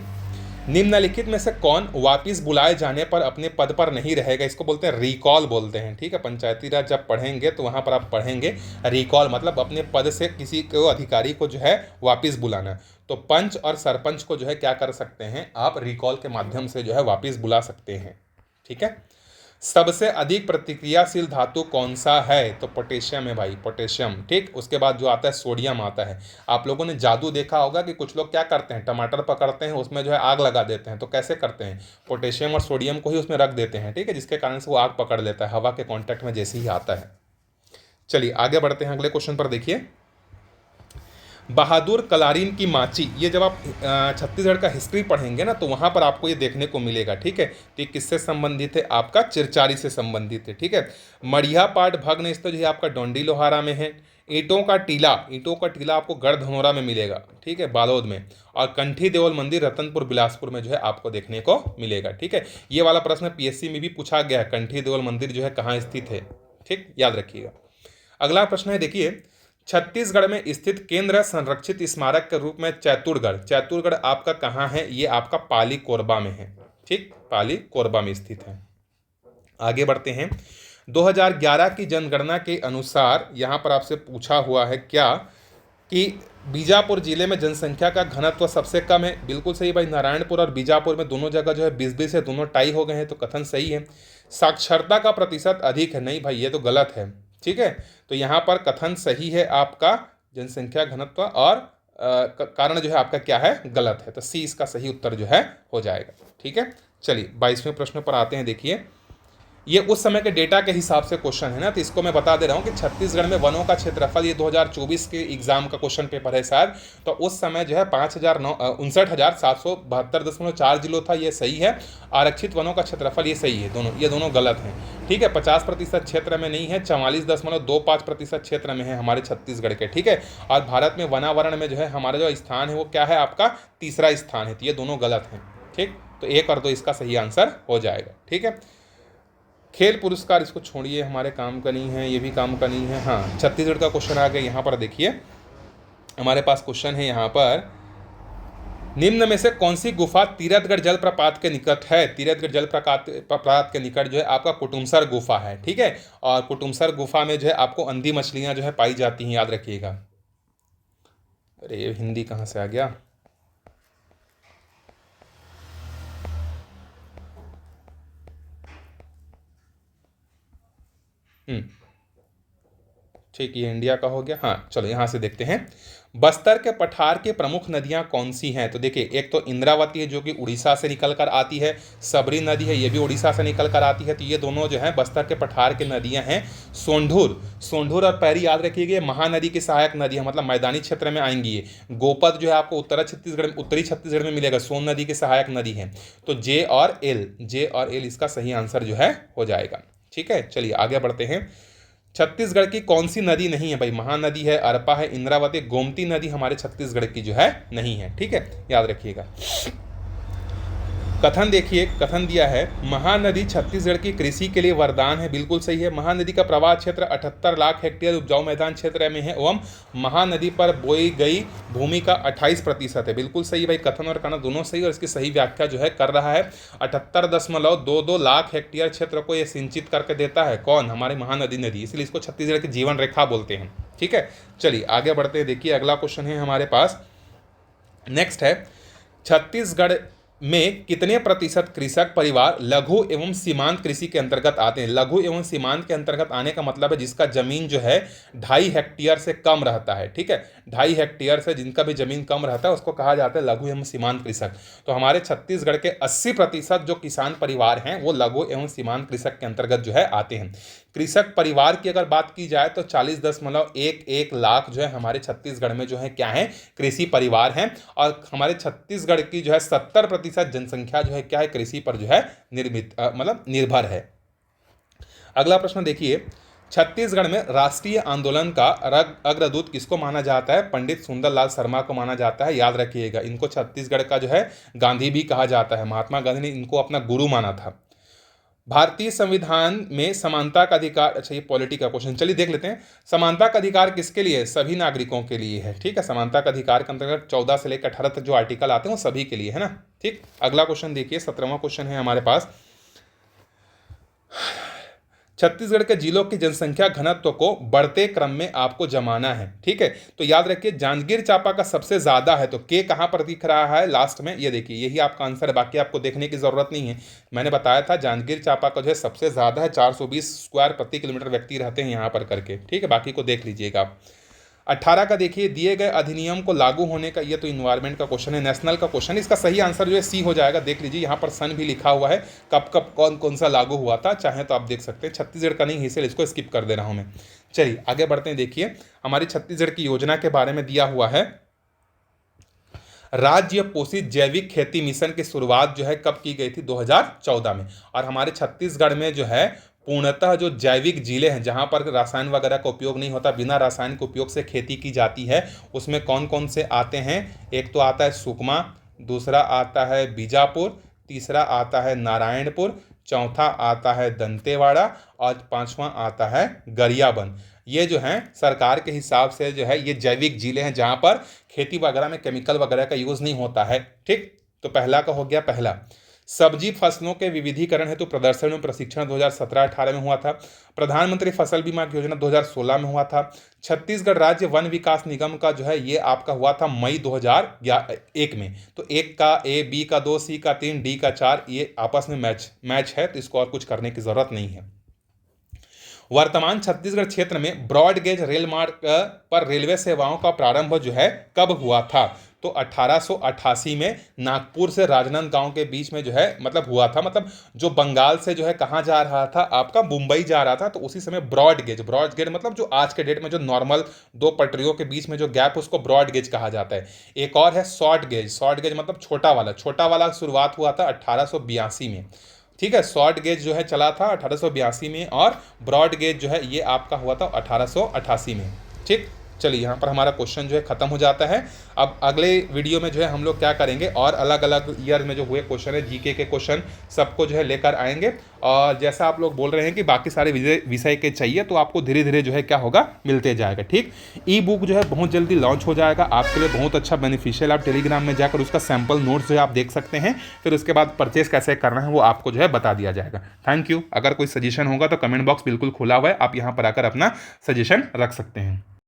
निम्नलिखित में से कौन वापिस बुलाए जाने पर अपने पद पर नहीं रहेगा, इसको बोलते हैं रिकॉल बोलते हैं, ठीक है। पंचायती राज जब पढ़ेंगे तो वहाँ पर आप पढ़ेंगे रिकॉल, मतलब अपने पद से किसी को अधिकारी को जो है वापिस बुलाना। तो पंच और सरपंच को जो है क्या कर सकते हैं, आप रिकॉल के माध्यम से जो है वापिस बुला सकते हैं, ठीक है। सबसे अधिक प्रतिक्रियाशील धातु कौन सा है, तो पोटेशियम है भाई, पोटेशियम, ठीक। उसके बाद जो आता है सोडियम आता है। आप लोगों ने जादू देखा होगा कि कुछ लोग क्या करते हैं, टमाटर पकड़ते हैं, उसमें जो है आग लगा देते हैं, तो कैसे करते हैं, पोटेशियम और सोडियम को ही उसमें रख देते हैं, ठीक है, जिसके कारण से वो आग पकड़ लेता है हवा के कॉन्टैक्ट में जैसे ही आता है। चलिए आगे बढ़ते हैं, अगले क्वेश्चन पर देखिए, बहादुर कलारीन की माची, ये जब आप छत्तीसगढ़ का हिस्ट्री पढ़ेंगे ना तो वहाँ पर आपको ये देखने को मिलेगा, ठीक है। तो ये किससे संबंधित है, आपका चिरचारी से संबंधित है, ठीक है। मड़िया पाट भग्न स्थल जो है आपका डोंडी लोहारा में है। ईंटों का टीला आपको गढ़धनौरा में मिलेगा, ठीक है, बालोद में। और कंठी देवल मंदिर रतनपुर बिलासपुर में जो है आपको देखने को मिलेगा, ठीक है। ये वाला प्रश्न पीएससी में भी पूछा गया है, कंठी देवल मंदिर जो है कहाँ स्थित है, ठीक, याद रखिएगा। अगला प्रश्न है, देखिए छत्तीसगढ़ में स्थित केंद्र संरक्षित स्मारक के रूप में चैतुरगढ़ आपका कहाँ है, ये आपका पाली कोरबा में है, ठीक, पाली कोरबा में स्थित है। आगे बढ़ते हैं, 2011 की जनगणना के अनुसार यहाँ पर आपसे पूछा हुआ है क्या, कि बीजापुर जिले में जनसंख्या का घनत्व सबसे कम है। बिल्कुल सही भाई, नारायणपुर और बीजापुर में दोनों जगह जो है 20-20 है, दोनों टाई हो गए हैं, तो कथन सही है। साक्षरता का प्रतिशत अधिक है, नहीं भाई ये तो गलत है, ठीक है। तो यहाँ पर कथन सही है आपका, जनसंख्या घनत्व, और कारण जो है आपका क्या है, गलत है, तो सी इसका सही उत्तर जो है हो जाएगा, ठीक है। चलिए 22वें प्रश्न पर आते हैं, देखिए ये उस समय के डेटा के हिसाब से क्वेश्चन है ना, तो इसको मैं बता दे रहा हूँ कि छत्तीसगढ़ में वनों का क्षेत्रफल, ये 2024 के एग्जाम का क्वेश्चन पेपर है शायद, तो उस समय जो है 59,772.4 जिलों था, ये सही है। आरक्षित वनों का क्षेत्रफल ये सही है, ये दोनों गलत हैं, ठीक है। 50% क्षेत्र में नहीं है, 44.25% क्षेत्र में है हमारे छत्तीसगढ़ के, ठीक है। और भारत में वनावरण में जो है हमारा जो स्थान है वो क्या है, आपका तीसरा स्थान है, तो ये दोनों गलत हैं, ठीक। तो 1 और 2 इसका सही आंसर हो जाएगा, ठीक है। खेल पुरस्कार इसको छोड़िए, हमारे काम का नहीं है, ये भी काम का नहीं है। हाँ, छत्तीसगढ़ का क्वेश्चन आ गया, यहाँ पर देखिए हमारे पास क्वेश्चन है यहाँ पर, निम्न में से कौन सी गुफा तीरथगढ़ जलप्रपात के निकट है। तीरथगढ़ जलप्रपात के निकट जो है आपका कुटुमसर गुफा है, ठीक है। और कुटुमसर गुफा में जो है आपको अंधी मछलियाँ जो है पाई जाती हैं, याद रखिएगा। अरे ये हिंदी कहाँ से आ गया, ठीक, ये इंडिया का हो गया। हाँ चलो यहाँ से देखते हैं, बस्तर के पठार की प्रमुख नदियाँ कौन सी हैं। तो देखिए एक तो इंद्रावती है जो कि उड़ीसा से निकल कर आती है, सबरी नदी है ये भी उड़ीसा से निकल कर आती है, तो ये दोनों जो है बस्तर के पठार की नदियाँ हैं। सोंढूर और पैरी याद रखिएगा, महानदी की सहायक नदी है, मतलब मैदानी क्षेत्र में आएंगी ये। गोपद जो है आपको उत्तरी छत्तीसगढ़ में मिलेगा, सोन नदी की सहायक नदी है। तो जे और एल इसका सही आंसर जो है हो जाएगा, ठीक है। चलिए आगे बढ़ते हैं, छत्तीसगढ़ की कौन सी नदी नहीं है भाई, महानदी है, अरपा है, इंद्रावती, गोमती नदी हमारे छत्तीसगढ़ की जो है नहीं है, ठीक है, याद रखिएगा। कथन देखिए, कथन दिया है, महानदी छत्तीसगढ़ की कृषि के लिए वरदान है। बिल्कुल सही है, महानदी का प्रवाह क्षेत्र 78 लाख हेक्टेयर उपजाऊ मैदान क्षेत्र में है एवं महानदी पर बोई गई भूमि का 28% है। बिल्कुल सही भाई, कथन और कथन दोनों सही, और इसकी सही व्याख्या जो है कर रहा है। 78.22 लाख हेक्टेयर क्षेत्र को ये सिंचित करके देता है कौन? हमारी महानदी नदी, इसलिए इसको छत्तीसगढ़ की जीवन रेखा बोलते हैं। ठीक है, चलिए आगे बढ़ते हैं। देखिए अगला क्वेश्चन है हमारे पास, नेक्स्ट है, छत्तीसगढ़ में कितने प्रतिशत कृषक परिवार लघु एवं सीमांत कृषि के अंतर्गत आते हैं? लघु एवं सीमांत के अंतर्गत आने का मतलब है जिसका जमीन जो है 2.5 हेक्टेयर से कम रहता है। ठीक है, 2.5 हेक्टेयर से जिनका भी जमीन कम रहता है उसको कहा जाता है लघु एवं सीमांत कृषक। तो हमारे छत्तीसगढ़ के 80% जो किसान परिवार हैं वो लघु एवं सीमांत कृषक के अंतर्गत जो है आते हैं। कृषक परिवार की अगर बात की जाए तो 40.11 लाख जो है हमारे छत्तीसगढ़ में जो है क्या है, कृषि परिवार हैं। और हमारे छत्तीसगढ़ की जो है 70% जनसंख्या जो है क्या है, कृषि पर जो है मतलब निर्भर है। अगला प्रश्न देखिए, छत्तीसगढ़ में राष्ट्रीय आंदोलन का अग्रदूत किसको माना जाता है? पंडित सुंदरलाल शर्मा को माना जाता है। याद रखिएगा, इनको छत्तीसगढ़ का जो है गांधी भी कहा जाता है। महात्मा गांधी ने इनको अपना गुरु माना था। भारतीय संविधान में समानता का अधिकार, अच्छा ये पॉलिटी का क्वेश्चन, चलिए देख लेते हैं। समानता का अधिकार किसके लिए है? सभी नागरिकों के लिए है। ठीक है, समानता का अधिकार के अंतर्गत 14 से लेकर 18 तक जो आर्टिकल आते हैं वो सभी के लिए है ना। ठीक, अगला क्वेश्चन देखिए, 17वां क्वेश्चन है हमारे पास, छत्तीसगढ़ के जिलों की जनसंख्या घनत्व को बढ़ते क्रम में आपको जमाना है। ठीक है, तो याद रखिए जांजगीर चांपा का सबसे ज्यादा है, तो के कहां पर दिख रहा है? लास्ट में, ये देखिए यही आपका आंसर है, बाकी आपको देखने की जरूरत नहीं है। मैंने बताया था जांजगीर चांपा का जो है सबसे ज्यादा है, 420 स्क्वायर प्रति किलोमीटर व्यक्ति रहते हैं यहाँ पर करके। ठीक है, बाकी को देख लीजिएगा आप। 18 का देखिए, दिए गए अधिनियम को लागू होने का, ये तो इन्वायरमेंट का क्वेश्चन है, नेशनल का क्वेश्चन है। इसका सही आंसर जो है सी हो जाएगा। देख लीजिए यहाँ पर सन भी लिखा हुआ है, कब कब कौन कौन सा लागू हुआ था, चाहे तो आप देख सकते हैं। छत्तीसगढ़ का नहीं है इसलिए इसको स्किप कर दे रहा हूँ मैं। चलिए आगे बढ़ते हैं। देखिए हमारी छत्तीसगढ़ की योजना के बारे में दिया हुआ है, राज्य पोषित जैविक खेती मिशन की शुरुआत जो है कब की गई थी? 2014 में। और हमारे छत्तीसगढ़ में जो है पूर्णतः जो जैविक जिले हैं जहां पर रासायन वगैरह का उपयोग नहीं होता, बिना रासायन के उपयोग से खेती की जाती है, उसमें कौन कौन से आते हैं? एक तो आता है सुकमा, दूसरा आता है बीजापुर, तीसरा आता है नारायणपुर, चौथा आता है दंतेवाड़ा और पांचवा आता है गरियाबंद। ये जो हैं सरकार के हिसाब से जो है ये जैविक जिले हैं जहां पर खेती वगैरह में केमिकल वगैरह का यूज नहीं होता है। ठीक, तो पहला का हो गया। पहला, सब्जी फसलों के विविधीकरण हेतु प्रदर्शन एवं प्रशिक्षण 2017-18 में हुआ था। प्रधानमंत्री फसल बीमा योजना 2016 में हुआ था। छत्तीसगढ़ राज्य वन विकास निगम का जो है ये आपका हुआ था मई 2001 में। तो एक का ए, बी का 2, सी का 3, डी का 4, ये आपस में मैच है, तो इसको और कुछ करने की जरूरत नहीं है। वर्तमान छत्तीसगढ़ क्षेत्र में ब्रॉड गेज रेल मार्ग पर रेलवे सेवाओं का प्रारंभ जो है कब हुआ था? तो 1888 में नागपुर से राजनांदगांव के बीच में जो है मतलब हुआ था। मतलब जो बंगाल से जो है कहाँ जा रहा था, आपका मुंबई जा रहा था, तो उसी समय ब्रॉड गेज मतलब जो आज के डेट में जो नॉर्मल दो पटरियों के बीच में जो गैप उसको ब्रॉड गेज कहा जाता है। एक और है शॉर्ट गेज मतलब छोटा वाला शुरुआत हुआ था 1882 में। ठीक है, शॉर्ट गेज जो है चला था 1882 में और ब्रॉड गेज जो है ये आपका हुआ था 1888 में। ठीक, चलिए यहाँ पर हमारा क्वेश्चन जो है खत्म हो जाता है। अब अगले वीडियो में जो है हम लोग क्या करेंगे, और अलग अलग ईयर में जो हुए क्वेश्चन है, जीके के क्वेश्चन सबको जो है लेकर आएंगे। और जैसा आप लोग बोल रहे हैं कि बाकी सारे विषय के चाहिए, तो आपको धीरे धीरे जो है क्या होगा, मिलते जाएगा। ठीक, ई बुक जो है बहुत जल्दी लॉन्च हो जाएगा, आपके लिए बहुत अच्छा बेनिफिशियल। आप टेलीग्राम में जाकर उसका सैम्पल नोट्स जो है आप देख सकते हैं, फिर उसके बाद परचेस कैसे करना है वो आपको जो है बता दिया जाएगा। Thank you. अगर कोई सजेशन होगा तो कमेंट बॉक्स बिल्कुल खुला हुआ है, आप यहाँ पर आकर अपना सजेशन रख सकते हैं।